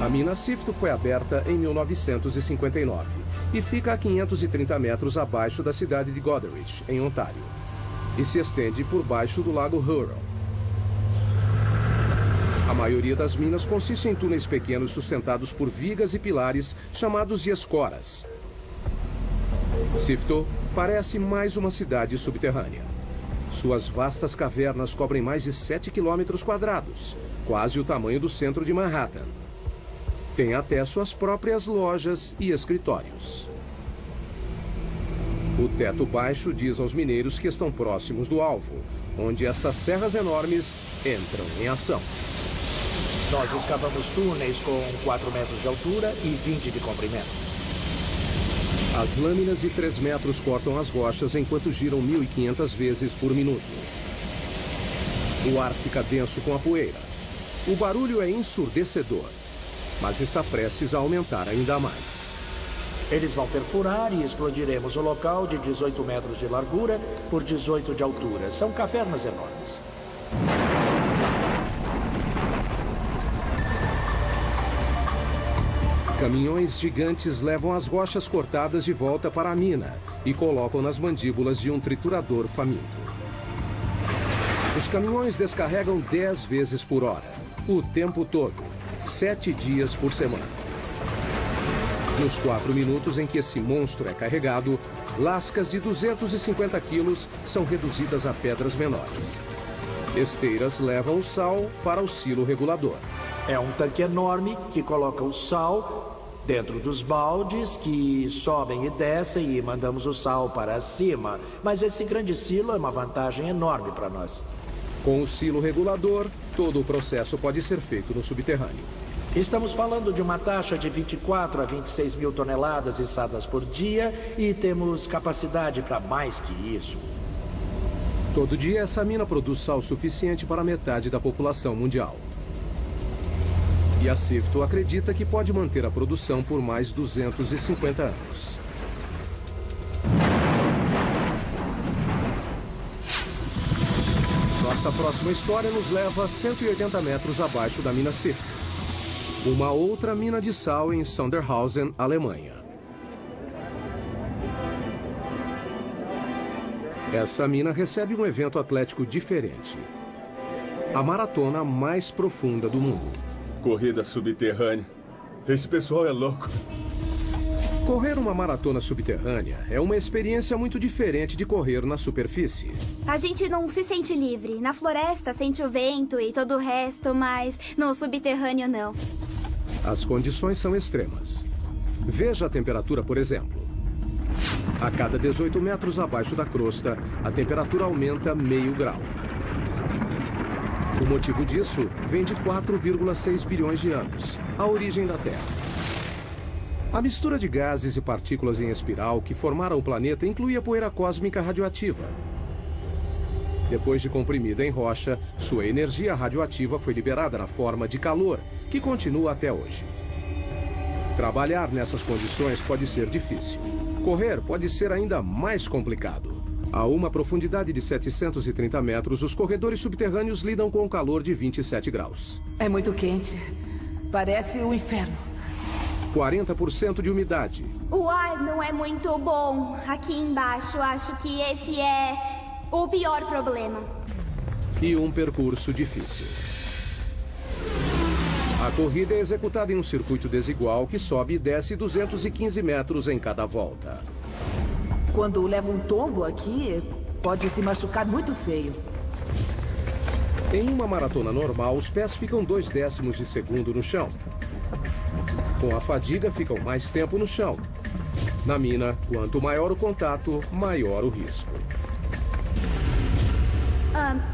A mina Sifton foi aberta em 1959 e fica a 530 metros abaixo da cidade de Goderich, em Ontário, e se estende por baixo do lago Huron. A maioria das minas consiste em túneis pequenos sustentados por vigas e pilares chamados de escoras. Sifto parece mais uma cidade subterrânea. Suas vastas cavernas cobrem mais de 7 quilômetros quadrados, quase o tamanho do centro de Manhattan. Tem até suas próprias lojas e escritórios. O teto baixo diz aos mineiros que estão próximos do alvo, onde estas serras enormes entram em ação. Nós escavamos túneis com 4 metros de altura e 20 de comprimento. As lâminas de 3 metros cortam as rochas enquanto giram 1.500 vezes por minuto. O ar fica denso com a poeira. O barulho é ensurdecedor, mas está prestes a aumentar ainda mais. Eles vão perfurar e explodiremos o local de 18 metros de largura por 18 de altura. São cavernas enormes. Caminhões gigantes levam as rochas cortadas de volta para a mina e colocam nas mandíbulas de um triturador faminto. Os caminhões descarregam 10 vezes por hora, o tempo todo, 7 dias por semana. Nos 4 minutos em que esse monstro é carregado, lascas de 250 quilos são reduzidas a pedras menores. Esteiras levam o sal para o silo regulador. É um tanque enorme que coloca o sal dentro dos baldes que sobem e descem e mandamos o sal para cima. Mas esse grande silo é uma vantagem enorme para nós. Com o silo regulador, todo o processo pode ser feito no subterrâneo. Estamos falando de uma taxa de 24 a 26 mil toneladas içadas por dia e temos capacidade para mais que isso. Todo dia, essa mina produz sal suficiente para metade da população mundial. E a Sifto acredita que pode manter a produção por mais 250 anos. Nossa próxima história nos leva a 180 metros abaixo da mina Sifto, uma outra mina de sal em Sondershausen, Alemanha. Essa mina recebe um evento atlético diferente. A maratona mais profunda do mundo. Corrida subterrânea. Esse pessoal é louco. Correr uma maratona subterrânea é uma experiência muito diferente de correr na superfície. A gente não se sente livre. Na floresta sente o vento e todo o resto, mas no subterrâneo não. As condições são extremas. Veja a temperatura, por exemplo. A cada 18 metros abaixo da crosta, a temperatura aumenta meio grau. O motivo disso vem de 4,6 bilhões de anos, a origem da Terra. A mistura de gases e partículas em espiral que formaram o planeta incluía poeira cósmica radioativa. Depois de comprimida em rocha, sua energia radioativa foi liberada na forma de calor, que continua até hoje. Trabalhar nessas condições pode ser difícil. Correr pode ser ainda mais complicado. A uma profundidade de 730 metros, os corredores subterrâneos lidam com o calor de 27 graus. É muito quente. Parece o inferno. 40% de umidade. O ar não é muito bom. Aqui embaixo, acho que esse é o pior problema. E um percurso difícil. A corrida é executada em um circuito desigual que sobe e desce 215 metros em cada volta. Quando leva um tombo aqui, pode se machucar muito feio. Em uma maratona normal, os pés ficam 0,2 de segundo no chão. Com a fadiga, ficam mais tempo no chão. Na mina, quanto maior o contato, maior o risco.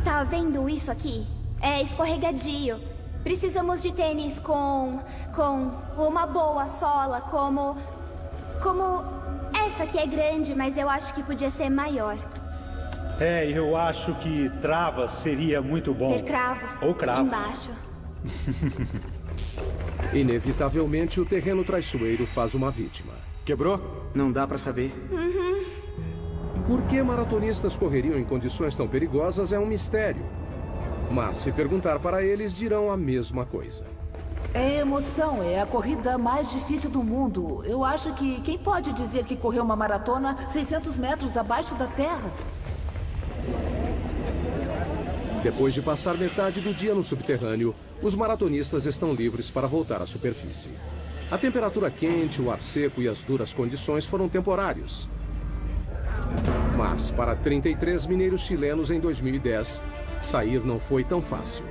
Tá vendo isso aqui? É escorregadio. Precisamos de tênis com uma boa sola, como essa que é grande, mas eu acho que podia ser maior. Eu acho que travas seria muito bom. Ter cravos. Ou cravos. Embaixo. Inevitavelmente, o terreno traiçoeiro faz uma vítima. Quebrou? Não dá pra saber. Por que maratonistas correriam em condições tão perigosas é um mistério. Mas, se perguntar para eles, dirão a mesma coisa. É emoção, é a corrida mais difícil do mundo. Eu acho que quem pode dizer que correu uma maratona 600 metros abaixo da terra? Depois de passar metade do dia no subterrâneo, os maratonistas estão livres para voltar à superfície. A temperatura quente, o ar seco e as duras condições foram temporários. Mas, para 33 mineiros chilenos em 2010, sair não foi tão fácil.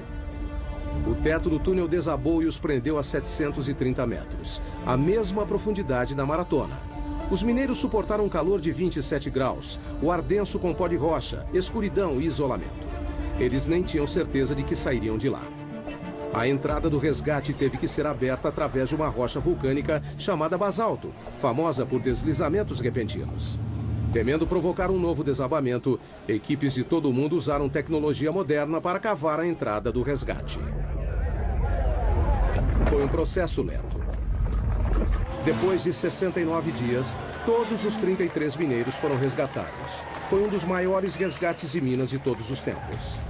O teto do túnel desabou e os prendeu a 730 metros, a mesma profundidade da maratona. Os mineiros suportaram um calor de 27 graus, o ar denso com pó de rocha, escuridão e isolamento. Eles nem tinham certeza de que sairiam de lá. A entrada do resgate teve que ser aberta através de uma rocha vulcânica chamada basalto, famosa por deslizamentos repentinos. Temendo provocar um novo desabamento, equipes de todo o mundo usaram tecnologia moderna para cavar a entrada do resgate. Foi um processo lento. Depois de 69 dias, todos os 33 mineiros foram resgatados. Foi um dos maiores resgates de minas de todos os tempos.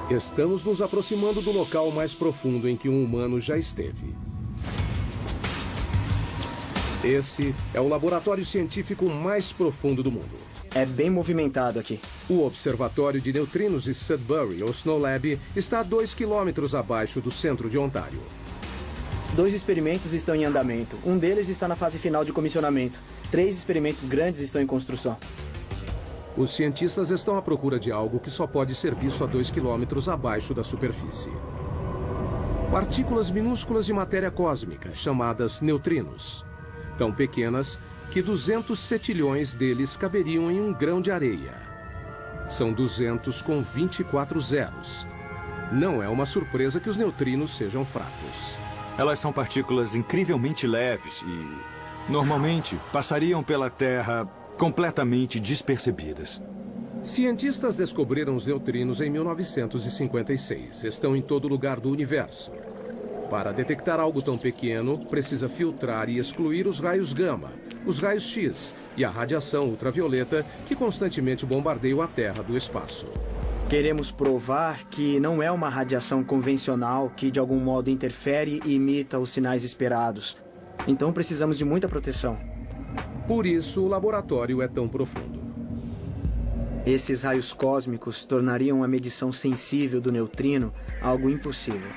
Estamos nos aproximando do local mais profundo em que um humano já esteve. Esse é o laboratório científico mais profundo do mundo. É bem movimentado aqui. O Observatório de Neutrinos de Sudbury, ou Snow Lab, está a 2 quilômetros abaixo do centro de Ontário. 2 experimentos estão em andamento. Um deles está na fase final de comissionamento. 3 experimentos grandes estão em construção. Os cientistas estão à procura de algo que só pode ser visto a 2 quilômetros abaixo da superfície. Partículas minúsculas de matéria cósmica, chamadas neutrinos. Tão pequenas que 200 cetilhões deles caberiam em um grão de areia. São 200 com 24 zeros. Não é uma surpresa que os neutrinos sejam fracos. Elas são partículas incrivelmente leves e, normalmente, passariam pela Terra completamente despercebidas. Cientistas descobriram os neutrinos em 1956. Estão em todo lugar do universo. Para detectar algo tão pequeno, precisa filtrar e excluir os raios gama, os raios X e a radiação ultravioleta que constantemente bombardeiam a Terra do espaço. Queremos provar que não é uma radiação convencional que de algum modo interfere e imita os sinais esperados. Então precisamos de muita proteção. Por isso o laboratório é tão profundo. Esses raios cósmicos tornariam a medição sensível do neutrino algo impossível.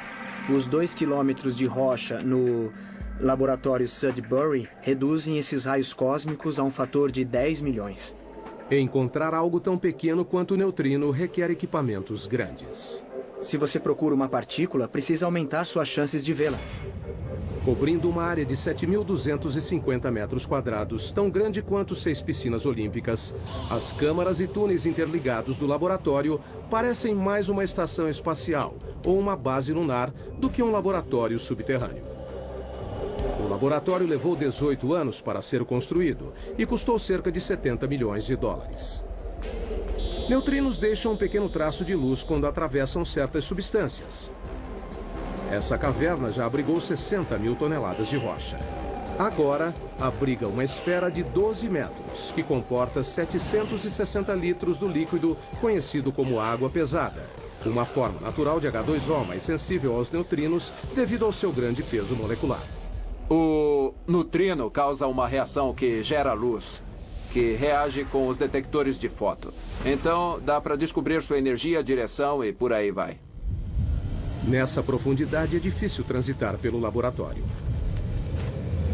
Os 2 quilômetros de rocha no laboratório Sudbury reduzem esses raios cósmicos a um fator de 10 milhões. Encontrar algo tão pequeno quanto o neutrino requer equipamentos grandes. Se você procura uma partícula, precisa aumentar suas chances de vê-la. Cobrindo uma área de 7.250 metros quadrados, tão grande quanto 6 piscinas olímpicas, as câmaras e túneis interligados do laboratório parecem mais uma estação espacial ou uma base lunar do que um laboratório subterrâneo. O laboratório levou 18 anos para ser construído e custou cerca de 70 milhões de dólares. Neutrinos deixam um pequeno traço de luz quando atravessam certas substâncias. Essa caverna já abrigou 60 mil toneladas de rocha. Agora, abriga uma esfera de 12 metros, que comporta 760 litros do líquido conhecido como água pesada, uma forma natural de H2O mais sensível aos neutrinos devido ao seu grande peso molecular. O neutrino causa uma reação que gera luz, que reage com os detectores de foto. Então, dá para descobrir sua energia, direção e por aí vai. Nessa profundidade é difícil transitar pelo laboratório.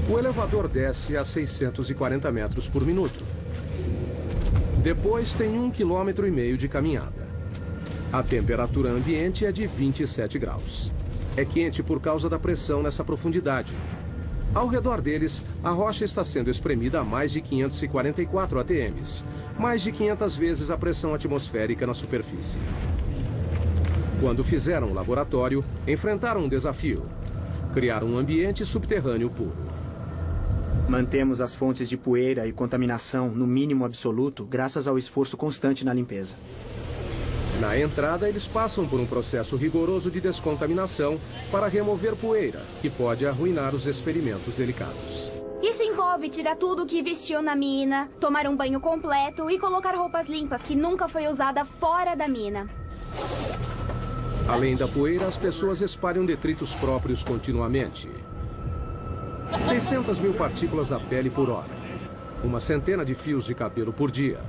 O elevador desce a 640 metros por minuto. Depois tem 1,5 km de caminhada. A temperatura ambiente é de 27 graus. É quente por causa da pressão nessa profundidade. Ao redor deles, a rocha está sendo espremida a mais de 544 atms, mais de 500 vezes a pressão atmosférica na superfície. Quando fizeram o laboratório, enfrentaram um desafio: criar um ambiente subterrâneo puro. Mantemos as fontes de poeira e contaminação no mínimo absoluto graças ao esforço constante na limpeza. Na entrada, eles passam por um processo rigoroso de descontaminação para remover poeira, que pode arruinar os experimentos delicados. Isso envolve tirar tudo o que vestiu na mina, tomar um banho completo e colocar roupas limpas que nunca foi usada fora da mina. Além da poeira, as pessoas espalham detritos próprios continuamente. 600 mil partículas da pele por hora. Uma centena de fios de cabelo por dia.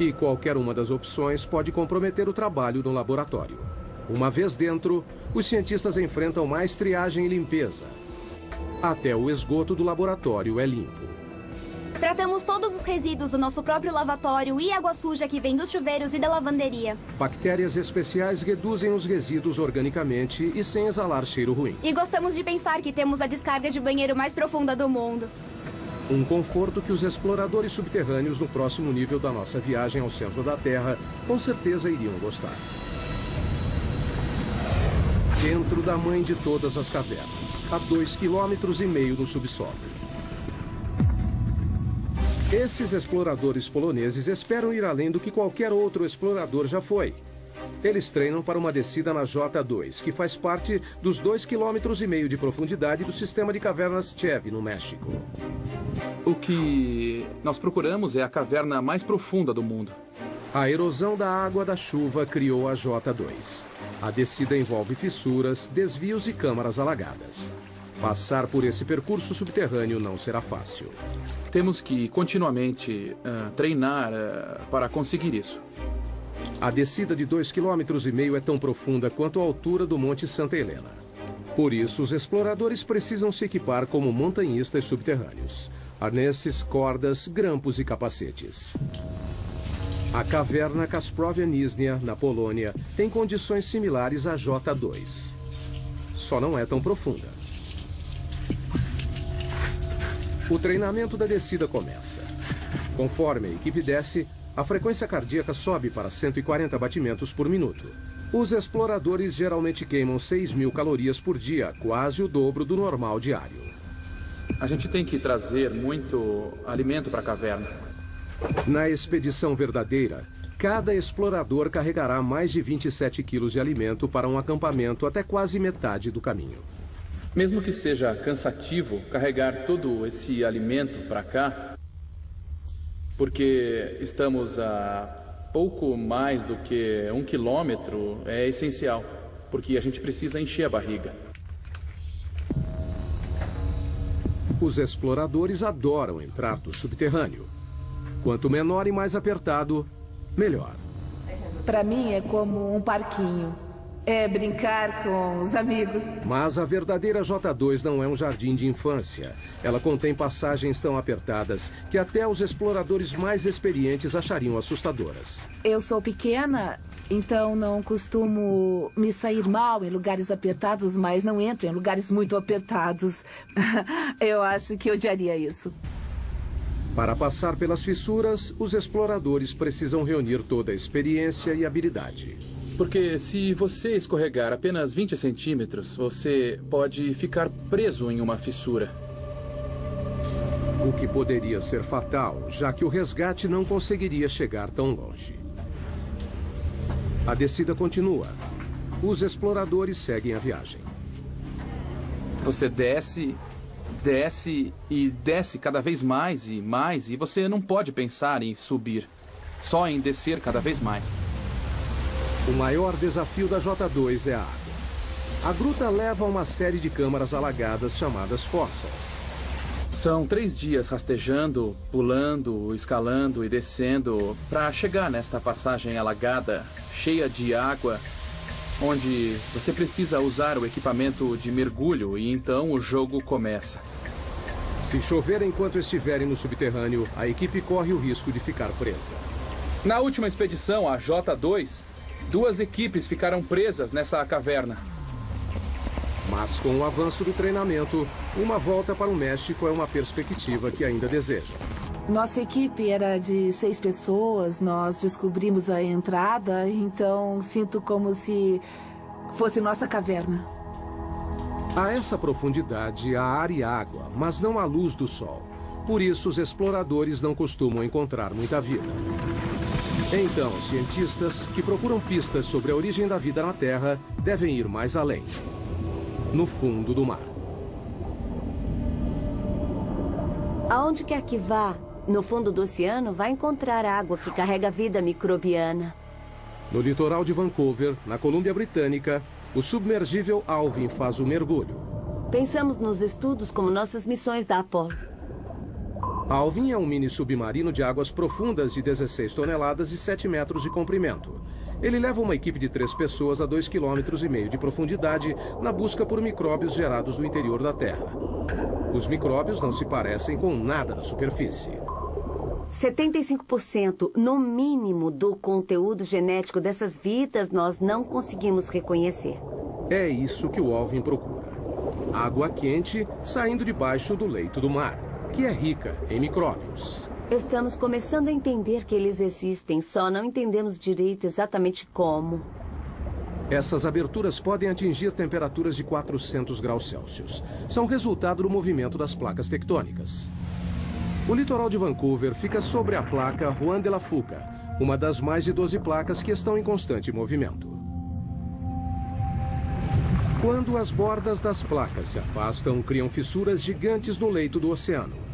E qualquer uma das opções pode comprometer o trabalho no laboratório. Uma vez dentro, os cientistas enfrentam mais triagem e limpeza. Até o esgoto do laboratório é limpo. Tratamos todos os resíduos do nosso próprio lavatório e água suja que vem dos chuveiros e da lavanderia. Bactérias especiais reduzem os resíduos organicamente e sem exalar cheiro ruim. E gostamos de pensar que temos a descarga de banheiro mais profunda do mundo. Um conforto que os exploradores subterrâneos no próximo nível da nossa viagem ao centro da Terra com certeza iriam gostar. Dentro da mãe de todas as cavernas, a 2,5 km no subsolo. Esses exploradores poloneses esperam ir além do que qualquer outro explorador já foi. Eles treinam para uma descida na J2, que faz parte dos 2,5 km de profundidade do sistema de cavernas Chev, no México. O que nós procuramos é a caverna mais profunda do mundo. A erosão da água da chuva criou a J2. A descida envolve fissuras, desvios e câmaras alagadas. Passar por esse percurso subterrâneo não será fácil. Temos que continuamente treinar para conseguir isso. A descida de 2,5 km é tão profunda quanto a altura do Monte Santa Helena. Por isso, os exploradores precisam se equipar como montanhistas subterrâneos. Arnesses, cordas, grampos e capacetes. A caverna Kasprovia Nizhnia, na Polônia, tem condições similares à J2. Só não é tão profunda. O treinamento da descida começa. Conforme a equipe desce, a frequência cardíaca sobe para 140 batimentos por minuto. Os exploradores geralmente queimam 6.000 calorias por dia, quase o dobro do normal diário. A gente tem que trazer muito alimento para a caverna. Na expedição verdadeira, cada explorador carregará mais de 27 quilos de alimento para um acampamento até quase metade do caminho. Mesmo que seja cansativo carregar todo esse alimento para cá, porque estamos a pouco mais do que 1 quilômetro, é essencial, porque a gente precisa encher a barriga. Os exploradores adoram entrar no subterrâneo. Quanto menor e mais apertado, melhor. Para mim é como um parquinho. É brincar com os amigos. Mas a verdadeira J2 não é um jardim de infância. Ela contém passagens tão apertadas que até os exploradores mais experientes achariam assustadoras. Eu sou pequena, então não costumo me sair mal em lugares apertados, mas não entro em lugares muito apertados. Eu acho que odiaria isso. Para passar pelas fissuras, os exploradores precisam reunir toda a experiência e habilidade. Porque se você escorregar apenas 20 centímetros, você pode ficar preso em uma fissura. O que poderia ser fatal, já que o resgate não conseguiria chegar tão longe. A descida continua. Os exploradores seguem a viagem. Você desce, desce e desce cada vez mais e mais, e você não pode pensar em subir, só em descer cada vez mais. O maior desafio da J2 é a água. A gruta leva a uma série de câmaras alagadas chamadas fossas. São 3 dias rastejando, pulando, escalando e descendo para chegar nesta passagem alagada, cheia de água, onde você precisa usar o equipamento de mergulho e então o jogo começa. Se chover enquanto estiverem no subterrâneo, a equipe corre o risco de ficar presa. Na última expedição, a J2, 2 equipes ficaram presas nessa caverna. Mas com o avanço do treinamento, uma volta para o México é uma perspectiva que ainda deseja. Nossa equipe era de 6 pessoas, nós descobrimos a entrada, então sinto como se fosse nossa caverna. A essa profundidade há ar e água, mas não há luz do sol. Por isso, os exploradores não costumam encontrar muita vida. Então, os cientistas que procuram pistas sobre a origem da vida na Terra devem ir mais além. No fundo do mar. Aonde quer que vá, no fundo do oceano, vai encontrar água que carrega vida microbiana. No litoral de Vancouver, na Colômbia Britânica, o submergível Alvin faz o mergulho. Pensamos nos estudos como nossas missões da Apollo. Alvin é um mini submarino de águas profundas de 16 toneladas e 7 metros de comprimento. Ele leva uma equipe de 3 pessoas a 2,5 km de profundidade na busca por micróbios gerados no interior da Terra. Os micróbios não se parecem com nada na superfície. 75% no mínimo do conteúdo genético dessas vidas nós não conseguimos reconhecer. É isso que o Alvin procura. Água quente saindo debaixo do leito do mar, que é rica em micróbios. Estamos começando a entender que eles existem, só não entendemos direito exatamente como. Essas aberturas podem atingir temperaturas de 400 graus Celsius. São resultado do movimento das placas tectônicas. O litoral de Vancouver fica sobre a placa Juan de la Fuca, uma das mais de 12 placas que estão em constante movimento. Quando as bordas das placas se afastam, criam fissuras gigantes no leito do oceano.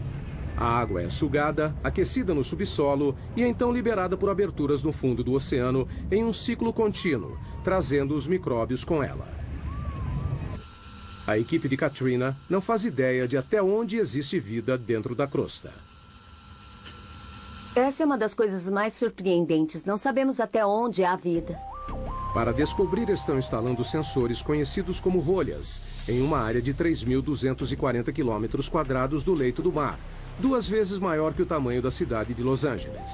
A água é sugada, aquecida no subsolo e então liberada por aberturas no fundo do oceano em um ciclo contínuo, trazendo os micróbios com ela. A equipe de Katrina não faz ideia de até onde existe vida dentro da crosta. Essa é uma das coisas mais surpreendentes. Não sabemos até onde há vida. Para descobrir, estão instalando sensores conhecidos como rolhas em uma área de 3.240 km² do leito do mar, 2 vezes maior que o tamanho da cidade de Los Angeles.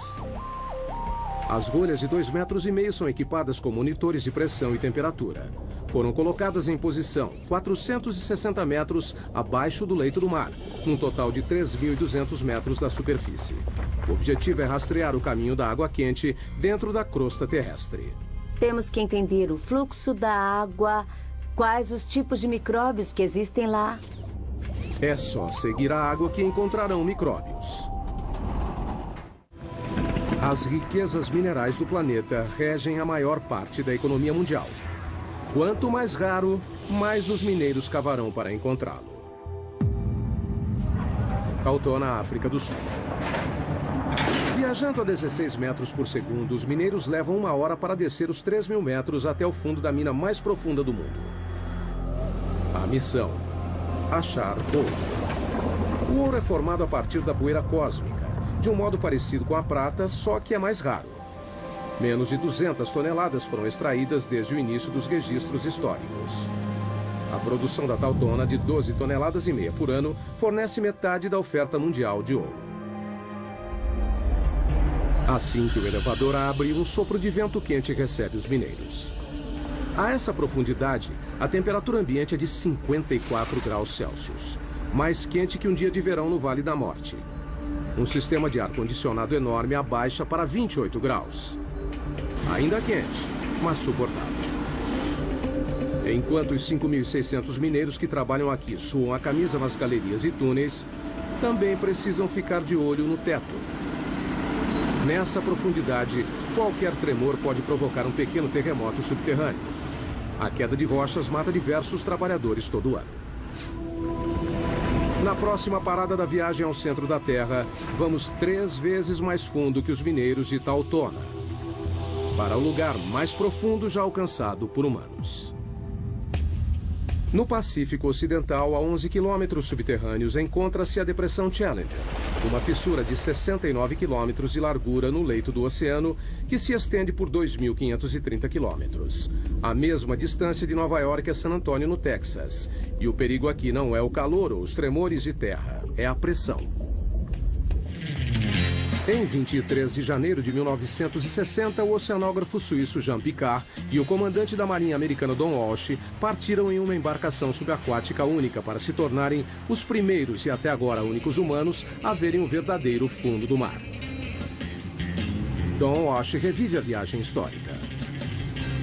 As rolhas de 2,5 metros são equipadas com monitores de pressão e temperatura. Foram colocadas em posição 460 metros abaixo do leito do mar, num total de 3.200 metros da superfície. O objetivo é rastrear o caminho da água quente dentro da crosta terrestre. Temos que entender o fluxo da água, quais os tipos de micróbios que existem lá. É só seguir a água que encontrarão micróbios. As riquezas minerais do planeta regem a maior parte da economia mundial. Quanto mais raro, mais os mineiros cavarão para encontrá-lo. Tautona, África do Sul. Viajando a 16 metros por segundo, os mineiros levam 1 hora para descer os 3.000 metros até o fundo da mina mais profunda do mundo. A missão: achar ouro. O ouro é formado a partir da poeira cósmica, de um modo parecido com a prata, só que é mais raro. Menos de 200 toneladas foram extraídas desde o início dos registros históricos. A produção da Tautona, de 12,5 toneladas por ano, fornece metade da oferta mundial de ouro. Assim que o elevador abre, um sopro de vento quente recebe os mineiros. A essa profundidade, a temperatura ambiente é de 54 graus Celsius, mais quente que um dia de verão no Vale da Morte. Um sistema de ar-condicionado enorme abaixa para 28 graus. Ainda quente, mas suportável. Enquanto os 5.600 mineiros que trabalham aqui suam a camisa nas galerias e túneis, também precisam ficar de olho no teto. Nessa profundidade, qualquer tremor pode provocar um pequeno terremoto subterrâneo. A queda de rochas mata diversos trabalhadores todo ano. Na próxima parada da viagem ao centro da Terra, vamos 3 vezes mais fundo que os mineiros de Tautona, para o lugar mais profundo já alcançado por humanos. No Pacífico Ocidental, a 11 quilômetros subterrâneos, encontra-se a Depressão Challenger, uma fissura de 69 quilômetros de largura no leito do oceano, que se estende por 2.530 quilômetros. A mesma distância de Nova York a San Antônio, no Texas. E o perigo aqui não é o calor ou os tremores de terra, é a pressão. Em 23 de janeiro de 1960, o oceanógrafo suíço Jean Piccard e o comandante da Marinha americana Don Walsh partiram em uma embarcação subaquática única para se tornarem os primeiros e até agora únicos humanos a verem o verdadeiro fundo do mar. Don Walsh revive a viagem histórica.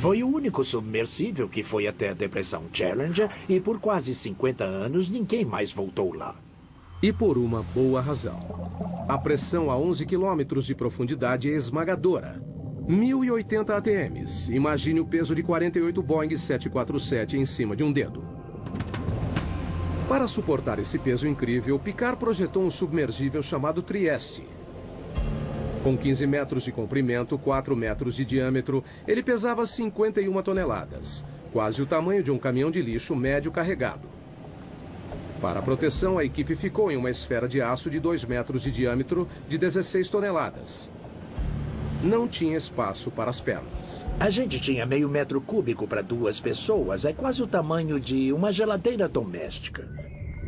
Foi o único submersível que foi até a Depressão Challenger e por quase 50 anos ninguém mais voltou lá. E por uma boa razão. A pressão a 11 quilômetros de profundidade é esmagadora. 1.080 ATMs. Imagine o peso de 48 Boeing 747 em cima de um dedo. Para suportar esse peso incrível, Piccard projetou um submergível chamado Trieste. Com 15 metros de comprimento, 4 metros de diâmetro, ele pesava 51 toneladas, quase o tamanho de um caminhão de lixo médio carregado. Para a proteção, a equipe ficou em uma esfera de aço de 2 metros de diâmetro de 16 toneladas. Não tinha espaço para as pernas. A gente tinha meio metro cúbico para 2 pessoas. É quase o tamanho de uma geladeira doméstica.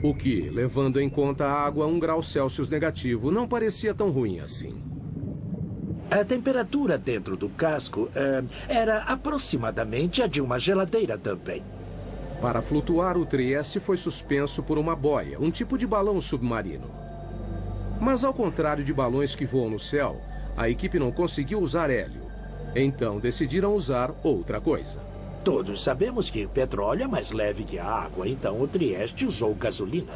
O que, levando em conta a água a 1 grau Celsius negativo, não parecia tão ruim assim. A temperatura dentro do casco era aproximadamente a de uma geladeira também. Para flutuar, o Trieste foi suspenso por uma boia, um tipo de balão submarino. Mas ao contrário de balões que voam no céu, a equipe não conseguiu usar hélio. Então decidiram usar outra coisa. Todos sabemos que o petróleo é mais leve que a água, então o Trieste usou gasolina.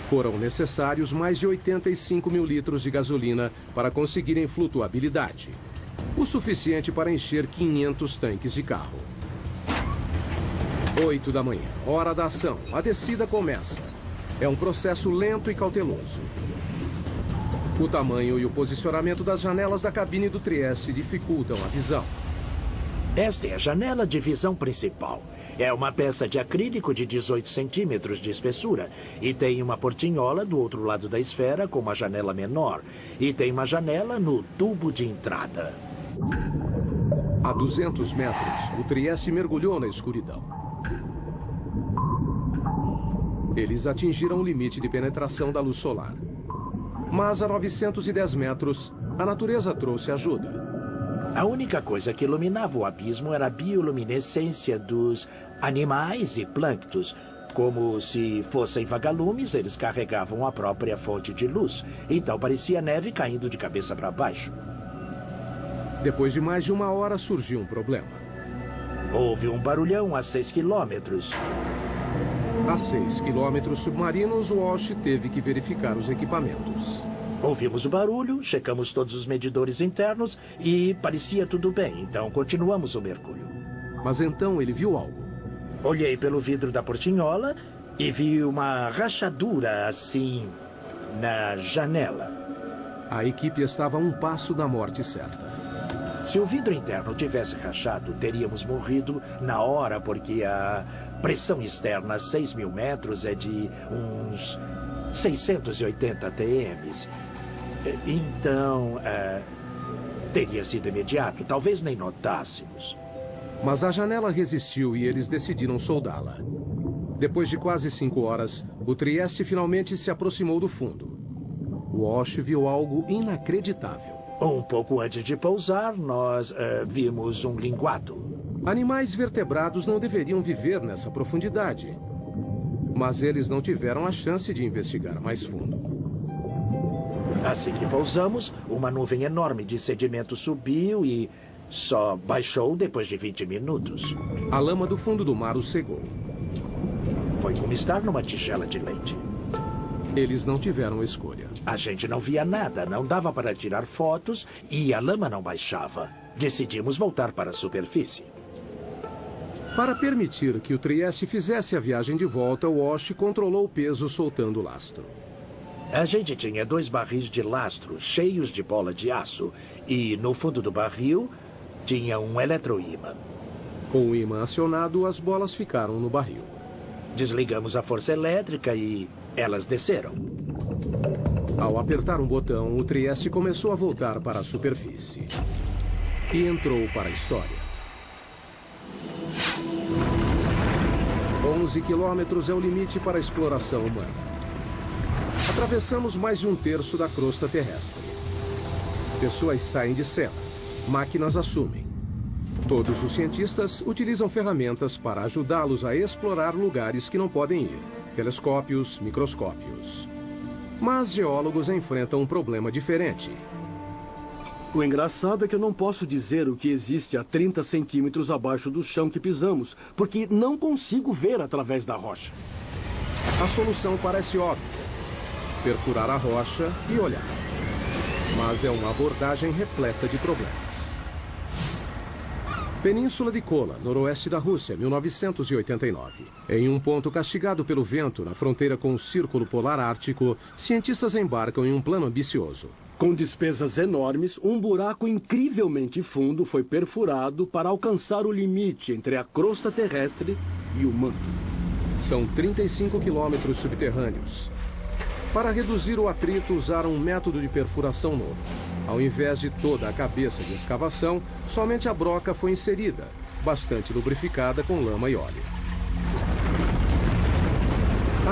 Foram necessários mais de 85 mil litros de gasolina para conseguirem flutuabilidade. O suficiente para encher 500 tanques de carro. 8 da manhã, hora da ação. A descida começa. É um processo lento e cauteloso. O tamanho e o posicionamento das janelas da cabine do Trieste dificultam a visão. Esta é a janela de visão principal. É uma peça de acrílico de 18 centímetros de espessura e tem uma portinhola do outro lado da esfera com uma janela menor. E tem uma janela no tubo de entrada. A 200 metros, o Trieste mergulhou na escuridão. Eles atingiram o limite de penetração da luz solar. Mas a 910 metros, a natureza trouxe ajuda. A única coisa que iluminava o abismo era a bioluminescência dos animais e plânctons. Como se fossem vagalumes, eles carregavam a própria fonte de luz. Então parecia neve caindo de cabeça para baixo. Depois de mais de 1 hora, surgiu um problema. Houve um barulhão a 6 quilômetros. A 6 quilômetros submarinos, Walsh teve que verificar os equipamentos. Ouvimos o barulho, checamos todos os medidores internos e parecia tudo bem, então continuamos o mergulho. Mas então ele viu algo. Olhei pelo vidro da portinhola e vi uma rachadura assim na janela. A equipe estava a 1 passo da morte certa. Se o vidro interno tivesse rachado, teríamos morrido na hora, porque a pressão externa a 6 mil metros é de uns 680 TMs. Então, teria sido imediato. Talvez nem notássemos. Mas a janela resistiu e eles decidiram soldá-la. Depois de quase 5 horas, o Trieste finalmente se aproximou do fundo. Walsh viu algo inacreditável. Um pouco antes de pousar, nós vimos um linguado. Animais vertebrados não deveriam viver nessa profundidade. Mas eles não tiveram a chance de investigar mais fundo. Assim que pousamos, uma nuvem enorme de sedimento subiu e só baixou depois de 20 minutos. A lama do fundo do mar os cegou. Foi como estar numa tigela de leite. Eles não tiveram escolha. A gente não via nada, não dava para tirar fotos e a lama não baixava. Decidimos voltar para a superfície. Para permitir que o Trieste fizesse a viagem de volta, Walsh controlou o peso soltando o lastro. A gente tinha 2 barris de lastro cheios de bola de aço e no fundo do barril tinha um eletroímã. Com o ímã acionado, as bolas ficaram no barril. Desligamos a força elétrica e elas desceram. Ao apertar um botão, o Trieste começou a voltar para a superfície. E entrou para a história. 11 quilômetros é o limite para a exploração humana. Atravessamos mais de 1/3 da crosta terrestre. Pessoas saem de cena, máquinas assumem. Todos os cientistas utilizam ferramentas para ajudá-los a explorar lugares que não podem ir. Telescópios, microscópios. Mas geólogos enfrentam um problema diferente. O engraçado é que eu não posso dizer o que existe a 30 centímetros abaixo do chão que pisamos, porque não consigo ver através da rocha. A solução parece óbvia. Perfurar a rocha e olhar. Mas é uma abordagem repleta de problemas. Península de Kola, noroeste da Rússia, 1989. Em um ponto castigado pelo vento, na fronteira com o Círculo Polar Ártico, cientistas embarcam em um plano ambicioso. Com despesas enormes, um buraco incrivelmente fundo foi perfurado para alcançar o limite entre a crosta terrestre e o manto. São 35 quilômetros subterrâneos. Para reduzir o atrito, usaram um método de perfuração novo. Ao invés de toda a cabeça de escavação, somente a broca foi inserida, bastante lubrificada com lama e óleo.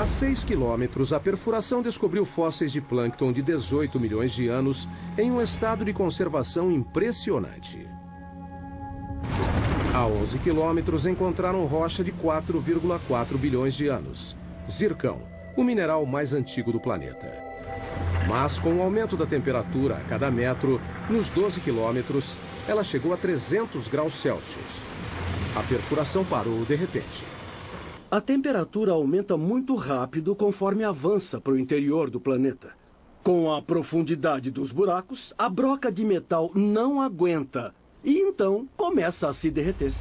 A 6 quilômetros, a perfuração descobriu fósseis de plâncton de 18 milhões de anos em um estado de conservação impressionante. A 11 quilômetros, encontraram rocha de 4,4 bilhões de anos, zircão, o mineral mais antigo do planeta. Mas, com o aumento da temperatura a cada metro, nos 12 quilômetros, ela chegou a 300 graus Celsius. A perfuração parou de repente. A temperatura aumenta muito rápido conforme avança para o interior do planeta. Com a profundidade dos buracos, a broca de metal não aguenta e então começa a se derreter.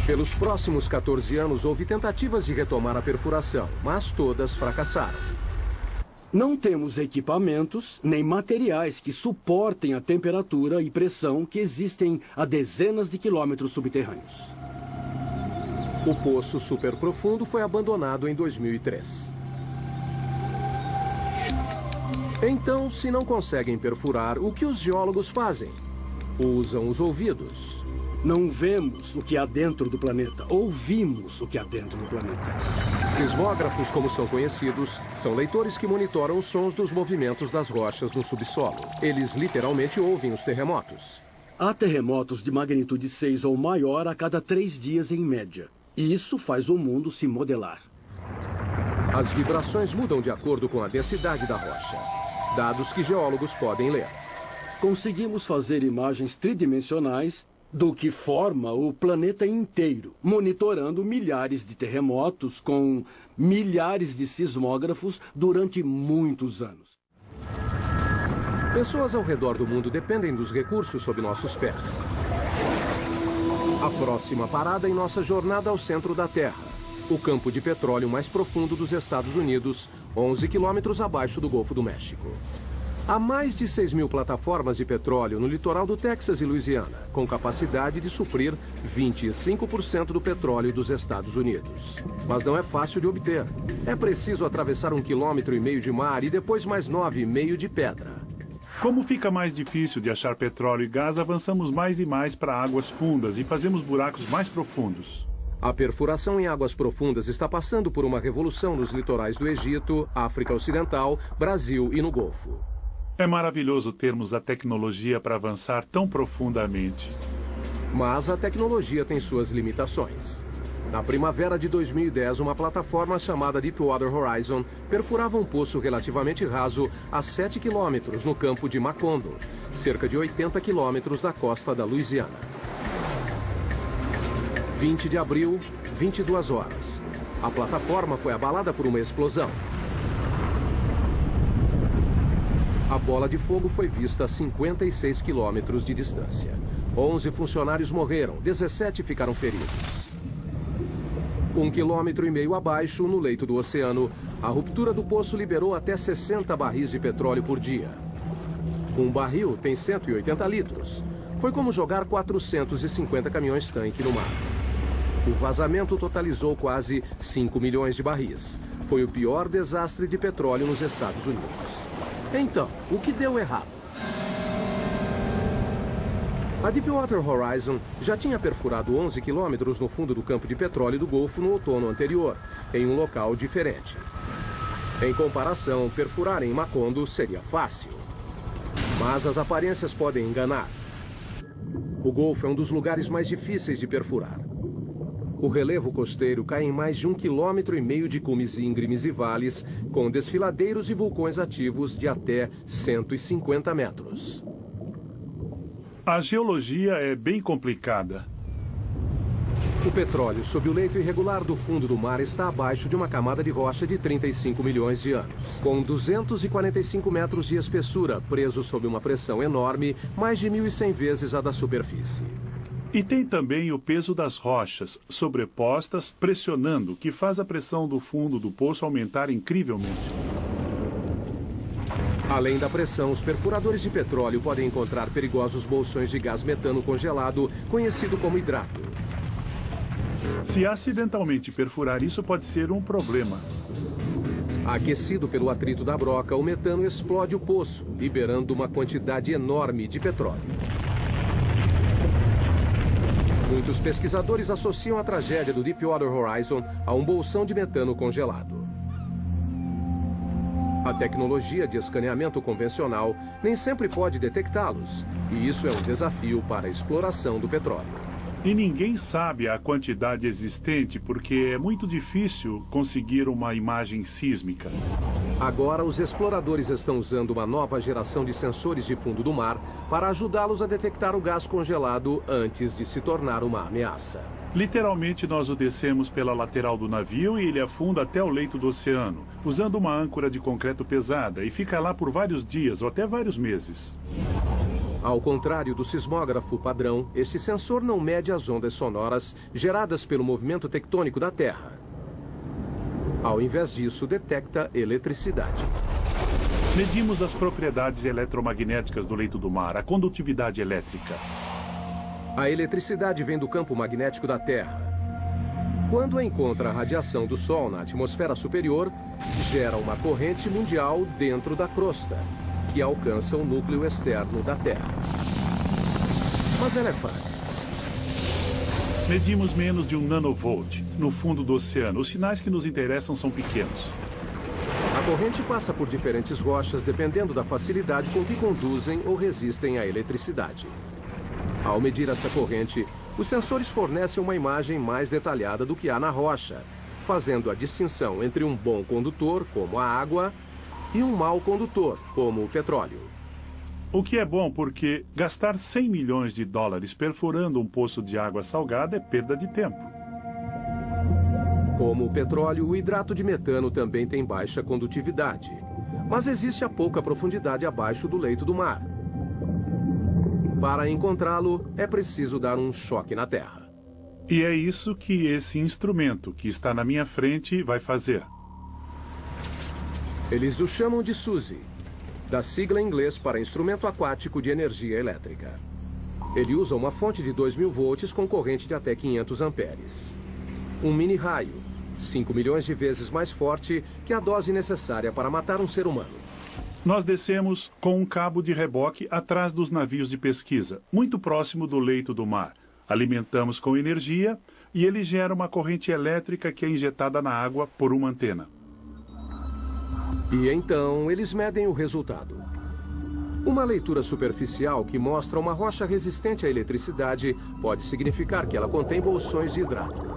Pelos próximos 14 anos, houve tentativas de retomar a perfuração, mas todas fracassaram. Não temos equipamentos nem materiais que suportem a temperatura e pressão que existem a dezenas de quilômetros subterrâneos. O poço superprofundo foi abandonado em 2003. Então, se não conseguem perfurar, o que os geólogos fazem? Usam os ouvidos. Não vemos o que há dentro do planeta, ouvimos o que há dentro do planeta. Sismógrafos, como são conhecidos, são leitores que monitoram os sons dos movimentos das rochas no subsolo. Eles literalmente ouvem os terremotos. Há terremotos de magnitude 6 ou maior a cada 3 dias em média. E isso faz o mundo se modelar. As vibrações mudam de acordo com a densidade da rocha. Dados que geólogos podem ler. Conseguimos fazer imagens tridimensionais do que forma o planeta inteiro, monitorando milhares de terremotos com milhares de sismógrafos durante muitos anos. Pessoas ao redor do mundo dependem dos recursos sob nossos pés. A próxima parada em nossa jornada ao centro da Terra, o campo de petróleo mais profundo dos Estados Unidos, 11 quilômetros abaixo do Golfo do México. Há mais de 6.000 plataformas de petróleo no litoral do Texas e Louisiana, com capacidade de suprir 25% do petróleo dos Estados Unidos. Mas não é fácil de obter. É preciso atravessar 1,5 km de mar e depois mais 9,5 de pedra. Como fica mais difícil de achar petróleo e gás, avançamos mais e mais para águas fundas e fazemos buracos mais profundos. A perfuração em águas profundas está passando por uma revolução nos litorais do Egito, África Ocidental, Brasil e no Golfo. É maravilhoso termos a tecnologia para avançar tão profundamente. Mas a tecnologia tem suas limitações. Na primavera de 2010, uma plataforma chamada Deepwater Horizon perfurava um poço relativamente raso a 7 quilômetros no campo de Macondo, cerca de 80 quilômetros da costa da Louisiana. 20 de abril, 22 horas. A plataforma foi abalada por uma explosão. A bola de fogo foi vista a 56 quilômetros de distância. 11 funcionários morreram, 17 ficaram feridos. 1,5 km abaixo, no leito do oceano, a ruptura do poço liberou até 60 barris de petróleo por dia. Um barril tem 180 litros. Foi como jogar 450 caminhões-tanque no mar. O vazamento totalizou quase 5 milhões de barris. Foi o pior desastre de petróleo nos Estados Unidos. Então, o que deu errado? A Deepwater Horizon já tinha perfurado 11 quilômetros no fundo do campo de petróleo do Golfo no outono anterior, em um local diferente. Em comparação, perfurar em Macondo seria fácil. Mas as aparências podem enganar. O Golfo é um dos lugares mais difíceis de perfurar. O relevo costeiro cai em mais de 1,5 km de cumes íngremes e vales, com desfiladeiros e vulcões ativos de até 150 metros. A geologia é bem complicada. O petróleo sob o leito irregular do fundo do mar está abaixo de uma camada de rocha de 35 milhões de anos, com 245 metros de espessura, preso sob uma pressão enorme, mais de 1.100 vezes a da superfície. E tem também o peso das rochas, sobrepostas, pressionando, que faz a pressão do fundo do poço aumentar incrivelmente. Além da pressão, os perfuradores de petróleo podem encontrar perigosos bolsões de gás metano congelado, conhecido como hidrato. Se acidentalmente perfurar isso, pode ser um problema. Aquecido pelo atrito da broca, o metano explode o poço, liberando uma quantidade enorme de petróleo. Muitos pesquisadores associam a tragédia do Deepwater Horizon a um bolsão de metano congelado. A tecnologia de escaneamento convencional nem sempre pode detectá-los, e isso é um desafio para a exploração do petróleo. E ninguém sabe a quantidade existente porque é muito difícil conseguir uma imagem sísmica. Agora, os exploradores estão usando uma nova geração de sensores de fundo do mar para ajudá-los a detectar o gás congelado antes de se tornar uma ameaça. Literalmente, nós o descemos pela lateral do navio e ele afunda até o leito do oceano, usando uma âncora de concreto pesada, e fica lá por vários dias ou até vários meses. Ao contrário do sismógrafo padrão, este sensor não mede as ondas sonoras geradas pelo movimento tectônico da Terra. Ao invés disso, detecta eletricidade. Medimos as propriedades eletromagnéticas do leito do mar, a condutividade elétrica. A eletricidade vem do campo magnético da Terra. Quando encontra a radiação do Sol na atmosfera superior, gera uma corrente mundial dentro da crosta, que alcança o núcleo externo da Terra. Mas ela é fraca. Medimos menos de 1 nanovolt no fundo do oceano. Os sinais que nos interessam são pequenos. A corrente passa por diferentes rochas dependendo da facilidade com que conduzem ou resistem à eletricidade. Ao medir essa corrente, os sensores fornecem uma imagem mais detalhada do que há na rocha, fazendo a distinção entre um bom condutor, como a água, e um mau condutor, como o petróleo. O que é bom porque gastar 100 milhões de dólares perfurando um poço de água salgada é perda de tempo. Como o petróleo, o hidrato de metano também tem baixa condutividade, mas existe a pouca profundidade abaixo do leito do mar. Para encontrá-lo, é preciso dar um choque na Terra. E é isso que esse instrumento que está na minha frente vai fazer. Eles o chamam de SUSE, da sigla em inglês para Instrumento Aquático de Energia Elétrica. Ele usa uma fonte de 2.000 volts com corrente de até 500 amperes. Um mini-raio, 5 milhões de vezes mais forte que a dose necessária para matar um ser humano. Nós descemos com um cabo de reboque atrás dos navios de pesquisa, muito próximo do leito do mar. Alimentamos com energia e ele gera uma corrente elétrica que é injetada na água por uma antena. E então eles medem o resultado. Uma leitura superficial que mostra uma rocha resistente à eletricidade pode significar que ela contém bolsões de hidrato.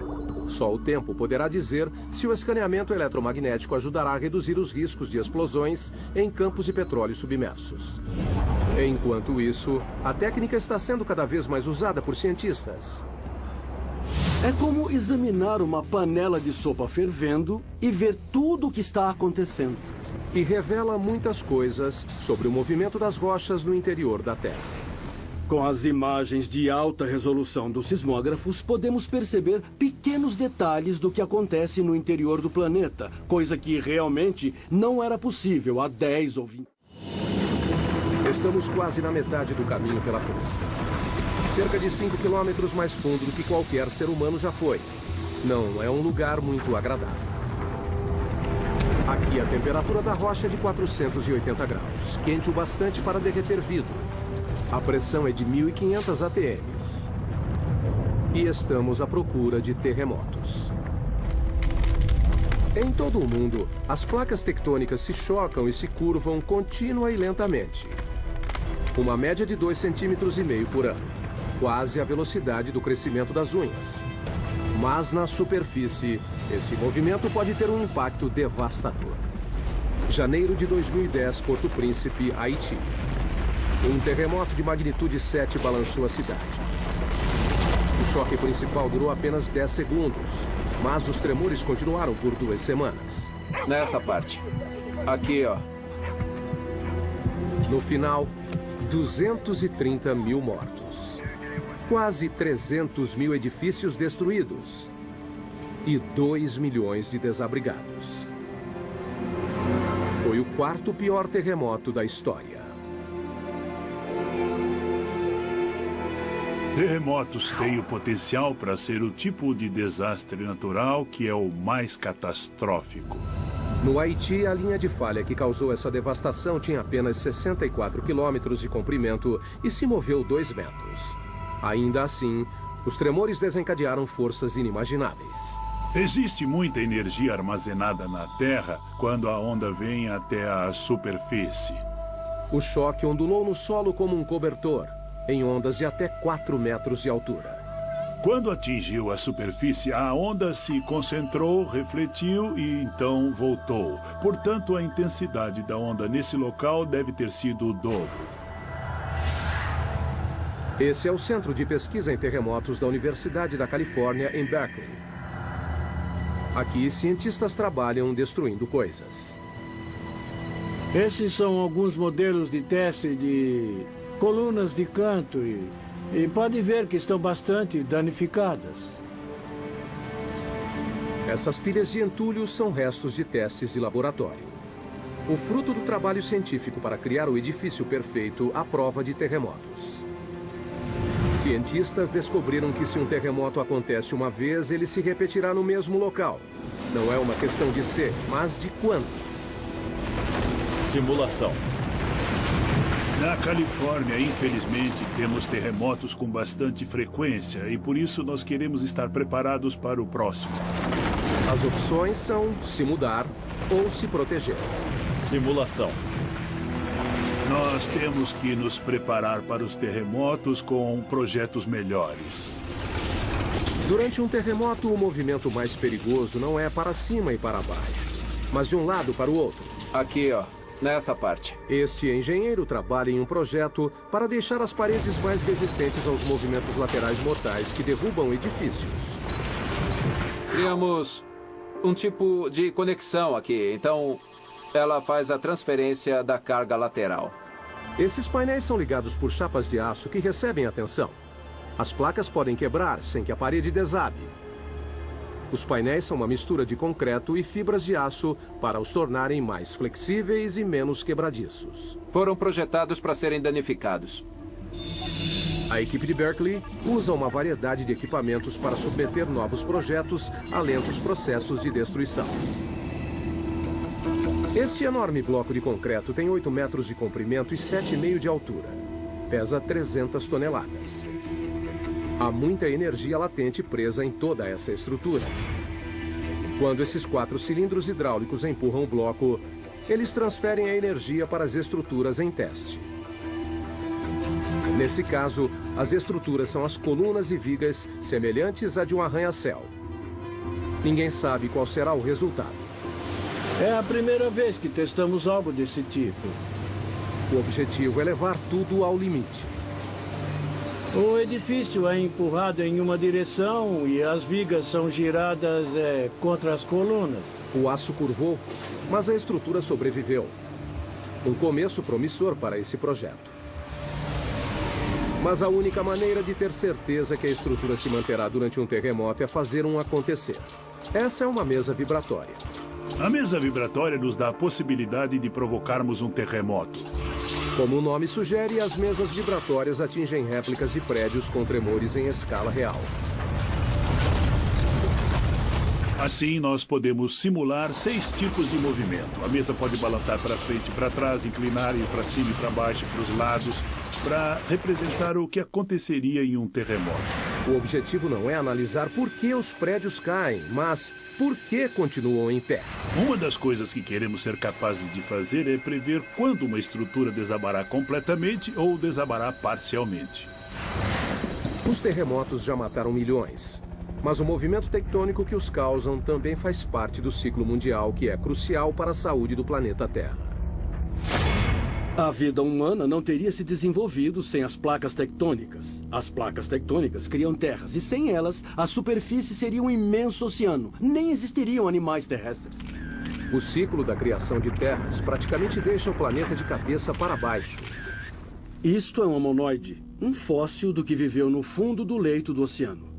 Só o tempo poderá dizer se o escaneamento eletromagnético ajudará a reduzir os riscos de explosões em campos de petróleo submersos. Enquanto isso, a técnica está sendo cada vez mais usada por cientistas. É como examinar uma panela de sopa fervendo e ver tudo o que está acontecendo. E revela muitas coisas sobre o movimento das rochas no interior da Terra. Com as imagens de alta resolução dos sismógrafos, podemos perceber pequenos detalhes do que acontece no interior do planeta, coisa que realmente não era possível há 10 ou 20. Estamos quase na metade do caminho pela costa. Cerca de 5 quilômetros mais fundo do que qualquer ser humano já foi. Não é um lugar muito agradável. Aqui a temperatura da rocha é de 480 graus, quente o bastante para derreter vidro. A pressão é de 1.500 ATMs. E estamos à procura de terremotos. Em todo o mundo, as placas tectônicas se chocam e se curvam contínua e lentamente. Uma média de 2,5 centímetros por ano, quase a velocidade do crescimento das unhas. Mas na superfície, esse movimento pode ter um impacto devastador. Janeiro de 2010, Porto Príncipe, Haiti. Um terremoto de magnitude 7 balançou a cidade. O choque principal durou apenas 10 segundos, mas os tremores continuaram por 2 semanas. Nessa parte. Aqui, ó. No final, 230 mil mortos. Quase 300 mil edifícios destruídos. E 2 milhões de desabrigados. Foi o 4º pior terremoto da história. Terremotos têm o potencial para ser o tipo de desastre natural que é o mais catastrófico. No Haiti, a linha de falha que causou essa devastação tinha apenas 64 quilômetros de comprimento e se moveu 2 metros. Ainda assim, os tremores desencadearam forças inimagináveis. Existe muita energia armazenada na Terra quando a onda vem até a superfície. O choque ondulou no solo como um cobertor, em ondas de até 4 metros de altura. Quando atingiu a superfície, a onda se concentrou, refletiu e então voltou. Portanto, a intensidade da onda nesse local deve ter sido o dobro. Esse é o Centro de Pesquisa em Terremotos da Universidade da Califórnia, em Berkeley. Aqui, cientistas trabalham destruindo coisas. Esses são alguns modelos de teste de colunas de canto e pode ver que estão bastante danificadas. Essas pilhas de entulho são restos de testes de laboratório. O fruto do trabalho científico para criar o edifício perfeito à prova de terremotos. Cientistas descobriram que se um terremoto acontece uma vez, ele se repetirá no mesmo local. Não é uma questão de ser, mas de quando. Simulação. Na Califórnia, infelizmente, temos terremotos com bastante frequência e por isso nós queremos estar preparados para o próximo. As opções são se mudar ou se proteger. Simulação. Nós temos que nos preparar para os terremotos com projetos melhores. Durante um terremoto, o movimento mais perigoso não é para cima e para baixo, mas de um lado para o outro. Aqui, ó. Nessa parte. Este engenheiro trabalha em um projeto para deixar as paredes mais resistentes aos movimentos laterais mortais que derrubam edifícios. Criamos um tipo de conexão aqui, então ela faz a transferência da carga lateral. Esses painéis são ligados por chapas de aço que recebem a tensão. As placas podem quebrar sem que a parede desabe. Os painéis são uma mistura de concreto e fibras de aço para os tornarem mais flexíveis e menos quebradiços. Foram projetados para serem danificados. A equipe de Berkeley usa uma variedade de equipamentos para submeter novos projetos a lentos processos de destruição. Este enorme bloco de concreto tem 8 metros de comprimento e 7,5 de altura. Pesa 300 toneladas. Há muita energia latente presa em toda essa estrutura. Quando esses 4 cilindros hidráulicos empurram o bloco, eles transferem a energia para as estruturas em teste. Nesse caso, as estruturas são as colunas e vigas semelhantes à de um arranha-céu. Ninguém sabe qual será o resultado. É a primeira vez que testamos algo desse tipo. O objetivo é levar tudo ao limite. O edifício é empurrado em uma direção e as vigas são giradas contra as colunas. O aço curvou, mas a estrutura sobreviveu. Um começo promissor para esse projeto. Mas a única maneira de ter certeza que a estrutura se manterá durante um terremoto é fazer um acontecer. Essa é uma mesa vibratória. A mesa vibratória nos dá a possibilidade de provocarmos um terremoto. Como o nome sugere, as mesas vibratórias atingem réplicas de prédios com tremores em escala real. Assim, nós podemos simular 6 tipos de movimento. A mesa pode balançar para frente e para trás, inclinar e para cima e para baixo e para os lados, para representar o que aconteceria em um terremoto. O objetivo não é analisar por que os prédios caem, mas por que continuam em pé. Uma das coisas que queremos ser capazes de fazer é prever quando uma estrutura desabará completamente ou desabará parcialmente. Os terremotos já mataram milhões. Mas o movimento tectônico que os causam também faz parte do ciclo mundial, que é crucial para a saúde do planeta Terra. A vida humana não teria se desenvolvido sem as placas tectônicas. As placas tectônicas criam terras e sem elas, a superfície seria um imenso oceano. Nem existiriam animais terrestres. O ciclo da criação de terras praticamente deixa o planeta de cabeça para baixo. Isto é um homonoide, um fóssil do que viveu no fundo do leito do oceano.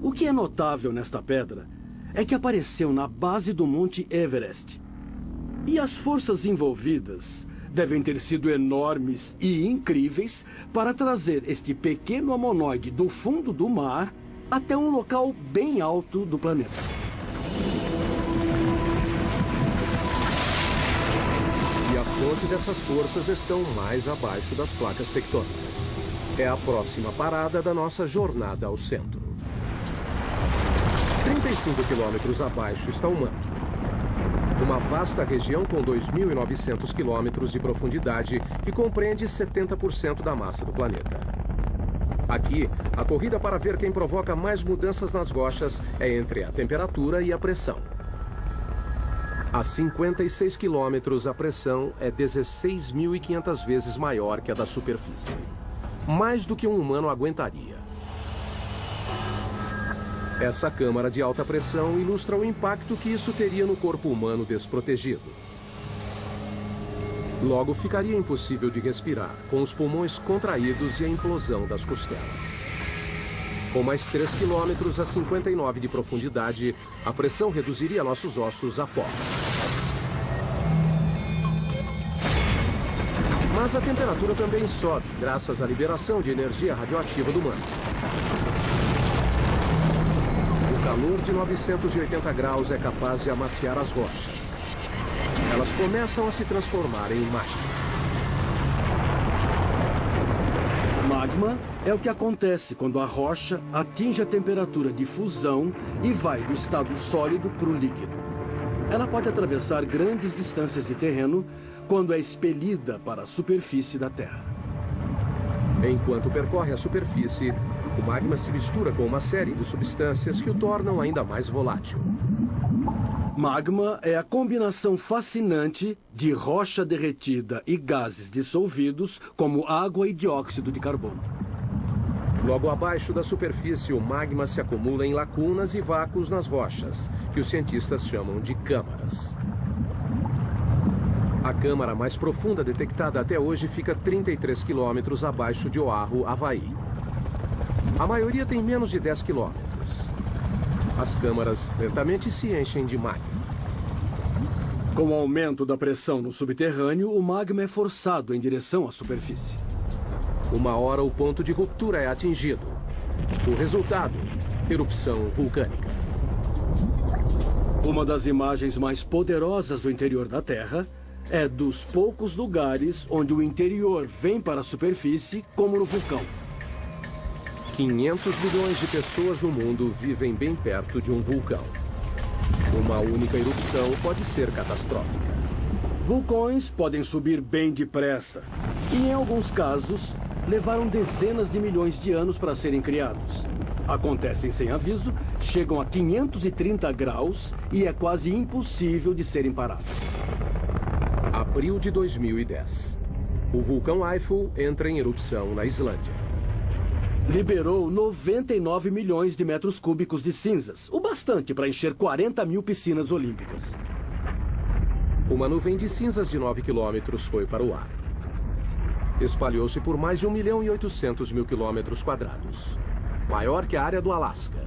O que é notável nesta pedra é que apareceu na base do Monte Everest. E as forças envolvidas devem ter sido enormes e incríveis para trazer este pequeno amonoide do fundo do mar até um local bem alto do planeta. E a fonte dessas forças estão mais abaixo das placas tectônicas. É a próxima parada da nossa jornada ao centro. 35 quilômetros abaixo está o manto. Uma vasta região com 2.900 quilômetros de profundidade que compreende 70% da massa do planeta. Aqui, a corrida para ver quem provoca mais mudanças nas rochas é entre a temperatura e a pressão. A 56 quilômetros, a pressão é 16.500 vezes maior que a da superfície. Mais do que um humano aguentaria. Essa câmara de alta pressão ilustra o impacto que isso teria no corpo humano desprotegido. Logo, ficaria impossível de respirar, com os pulmões contraídos e a implosão das costelas. Com mais 3 quilômetros a 59 de profundidade, a pressão reduziria nossos ossos a pó. Mas a temperatura também sobe, graças à liberação de energia radioativa do manto. O calor de 980 graus é capaz de amaciar as rochas. Elas começam a se transformar em magma. Magma é o que acontece quando a rocha atinge a temperatura de fusão e vai do estado sólido para o líquido. Ela pode atravessar grandes distâncias de terreno quando é expelida para a superfície da Terra. Enquanto percorre a superfície, o magma se mistura com uma série de substâncias que o tornam ainda mais volátil. Magma é a combinação fascinante de rocha derretida e gases dissolvidos, como água e dióxido de carbono. Logo abaixo da superfície, o magma se acumula em lacunas e vácuos nas rochas, que os cientistas chamam de câmaras. A câmara mais profunda detectada até hoje fica 33 quilômetros abaixo de Oahu, Havaí. A maioria tem menos de 10 quilômetros. As câmaras lentamente se enchem de magma. Com o aumento da pressão no subterrâneo, o magma é forçado em direção à superfície. Uma hora o ponto de ruptura é atingido. O resultado, erupção vulcânica. Uma das imagens mais poderosas do interior da Terra é dos poucos lugares onde o interior vem para a superfície, como no vulcão. 500 milhões de pessoas no mundo vivem bem perto de um vulcão. Uma única erupção pode ser catastrófica. Vulcões podem subir bem depressa e, em alguns casos, levaram dezenas de milhões de anos para serem criados. Acontecem sem aviso, chegam a 530 graus e é quase impossível de serem parados. Abril de 2010. O vulcão Eiffel entra em erupção na Islândia. Liberou 99 milhões de metros cúbicos de cinzas, o bastante para encher 40 mil piscinas olímpicas. Uma nuvem de cinzas de 9 quilômetros foi para o ar. Espalhou-se por mais de 1.800.000 quilômetros quadrados. Maior que a área do Alasca.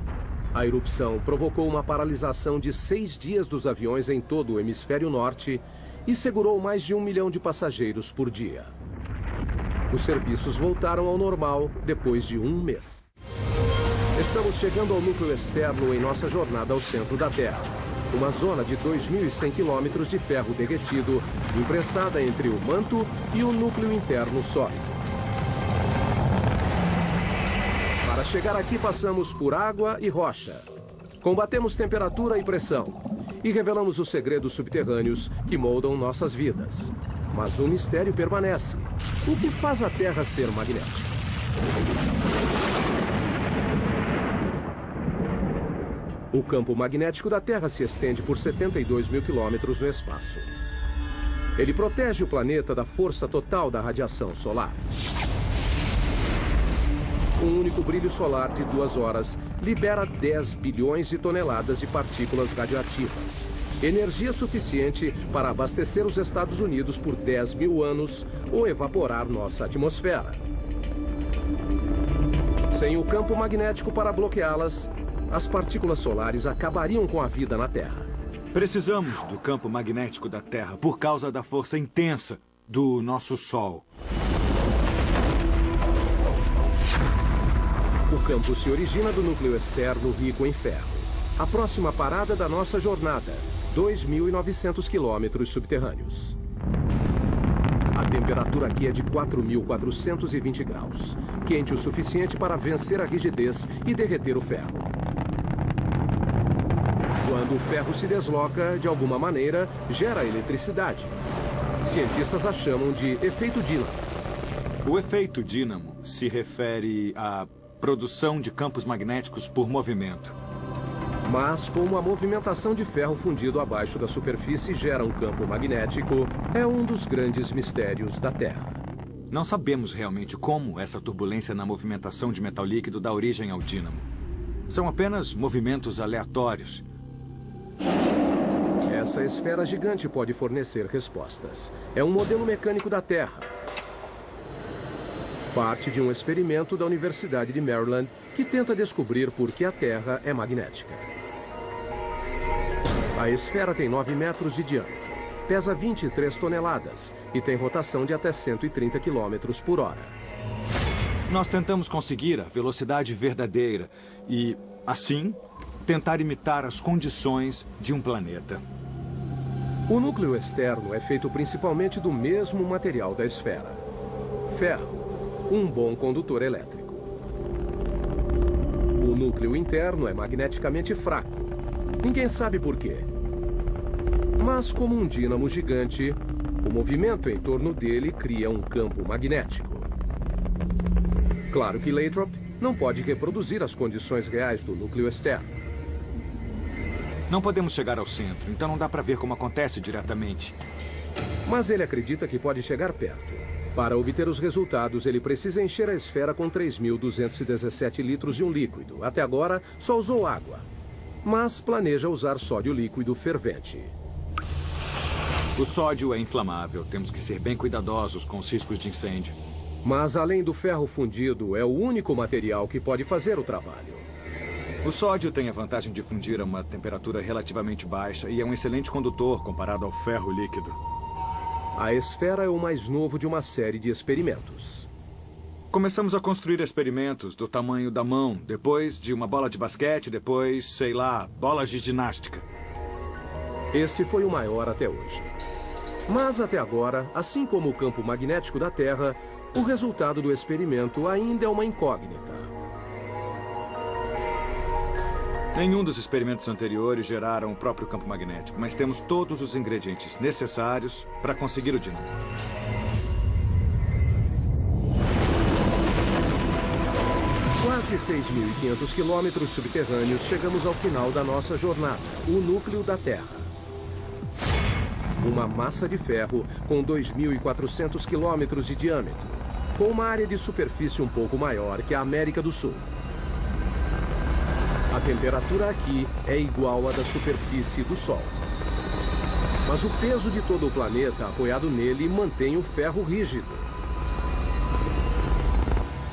A erupção provocou uma paralisação de 6 dias dos aviões em todo o hemisfério norte e segurou mais de 1 milhão de passageiros por dia. Os serviços voltaram ao normal depois de 1 mês. Estamos chegando ao núcleo externo em nossa jornada ao centro da Terra. Uma zona de 2.100 quilômetros de ferro derretido, imprensada entre o manto e o núcleo interno sólido. Para chegar aqui, passamos por água e rocha. Combatemos temperatura e pressão. E revelamos os segredos subterrâneos que moldam nossas vidas. Mas um mistério permanece. O que faz a Terra ser magnética? O campo magnético da Terra se estende por 72 mil quilômetros no espaço. Ele protege o planeta da força total da radiação solar. Um único brilho solar de 2 horas libera 10 bilhões de toneladas de partículas radioativas. Energia suficiente para abastecer os Estados Unidos por 10 mil anos ou evaporar nossa atmosfera. Sem o campo magnético para bloqueá-las, as partículas solares acabariam com a vida na Terra. Precisamos do campo magnético da Terra por causa da força intensa do nosso Sol. O campo se origina do núcleo externo rico em ferro. A próxima parada da nossa jornada, 2.900 quilômetros subterrâneos. A temperatura aqui é de 4.420 graus. Quente o suficiente para vencer a rigidez e derreter o ferro. Quando o ferro se desloca, de alguma maneira, gera eletricidade. Cientistas a chamam de efeito dínamo. O efeito dínamo se refere à produção de campos magnéticos por movimento. Mas, como a movimentação de ferro fundido abaixo da superfície gera um campo magnético, é um dos grandes mistérios da Terra. Não sabemos realmente como essa turbulência na movimentação de metal líquido dá origem ao dínamo. São apenas movimentos aleatórios. Essa esfera gigante pode fornecer respostas. É um modelo mecânico da Terra. Parte de um experimento da Universidade de Maryland que tenta descobrir por que a Terra é magnética. A esfera tem 9 metros de diâmetro, pesa 23 toneladas e tem rotação de até 130 km por hora. Nós tentamos conseguir a velocidade verdadeira e, assim, tentar imitar as condições de um planeta. O núcleo externo é feito principalmente do mesmo material da esfera: ferro, um bom condutor elétrico. O núcleo interno é magneticamente fraco. Ninguém sabe por quê. Mas, como um dínamo gigante, o movimento em torno dele cria um campo magnético. Claro que Lathrop não pode reproduzir as condições reais do núcleo externo. Não podemos chegar ao centro, então não dá para ver como acontece diretamente. Mas ele acredita que pode chegar perto. Para obter os resultados, ele precisa encher a esfera com 3.217 litros de um líquido. Até agora, só usou água. Mas planeja usar sódio líquido fervente. O sódio é inflamável. Temos que ser bem cuidadosos com os riscos de incêndio. Mas, além do ferro fundido, é o único material que pode fazer o trabalho. O sódio tem a vantagem de fundir a uma temperatura relativamente baixa e é um excelente condutor comparado ao ferro líquido. A esfera é o mais novo de uma série de experimentos. Começamos a construir experimentos do tamanho da mão, depois de uma bola de basquete, depois, sei lá, bolas de ginástica. Esse foi o maior até hoje. Mas até agora, assim como o campo magnético da Terra, o resultado do experimento ainda é uma incógnita. Nenhum dos experimentos anteriores geraram o próprio campo magnético, mas temos todos os ingredientes necessários para conseguir o dínamo. Quase 6.500 quilômetros subterrâneos, chegamos ao final da nossa jornada, o núcleo da Terra. Uma massa de ferro com 2.400 quilômetros de diâmetro, com uma área de superfície um pouco maior que a América do Sul. A temperatura aqui é igual à da superfície do Sol. Mas o peso de todo o planeta apoiado nele mantém o ferro rígido.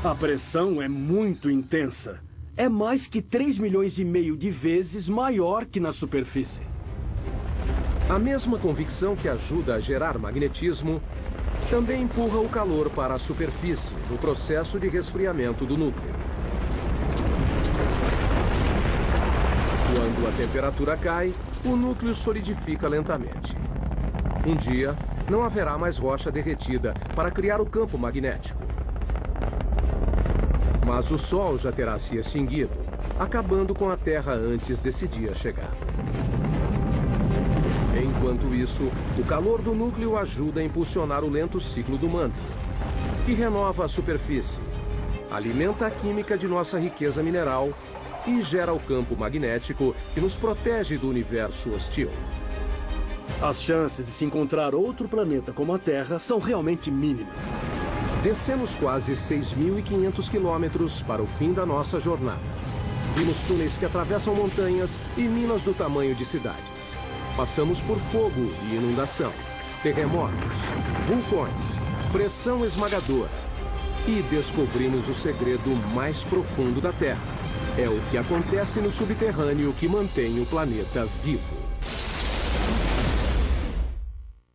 A pressão é muito intensa. É mais que 3,5 milhões de vezes maior que na superfície. A mesma convicção que ajuda a gerar magnetismo também empurra o calor para a superfície no processo de resfriamento do núcleo. Quando a temperatura cai, o núcleo solidifica lentamente. Um dia, não haverá mais rocha derretida para criar o campo magnético. Mas o Sol já terá se extinguido, acabando com a Terra antes desse dia chegar. Enquanto isso, o calor do núcleo ajuda a impulsionar o lento ciclo do manto, que renova a superfície, alimenta a química de nossa riqueza mineral e gera o campo magnético que nos protege do universo hostil. As chances de se encontrar outro planeta como a Terra são realmente mínimas. Descemos quase 6.500 quilômetros para o fim da nossa jornada. Vimos túneis que atravessam montanhas e minas do tamanho de cidades. Passamos por fogo e inundação, terremotos, vulcões, pressão esmagadora. E descobrimos o segredo mais profundo da Terra. É o que acontece no subterrâneo que mantém o planeta vivo.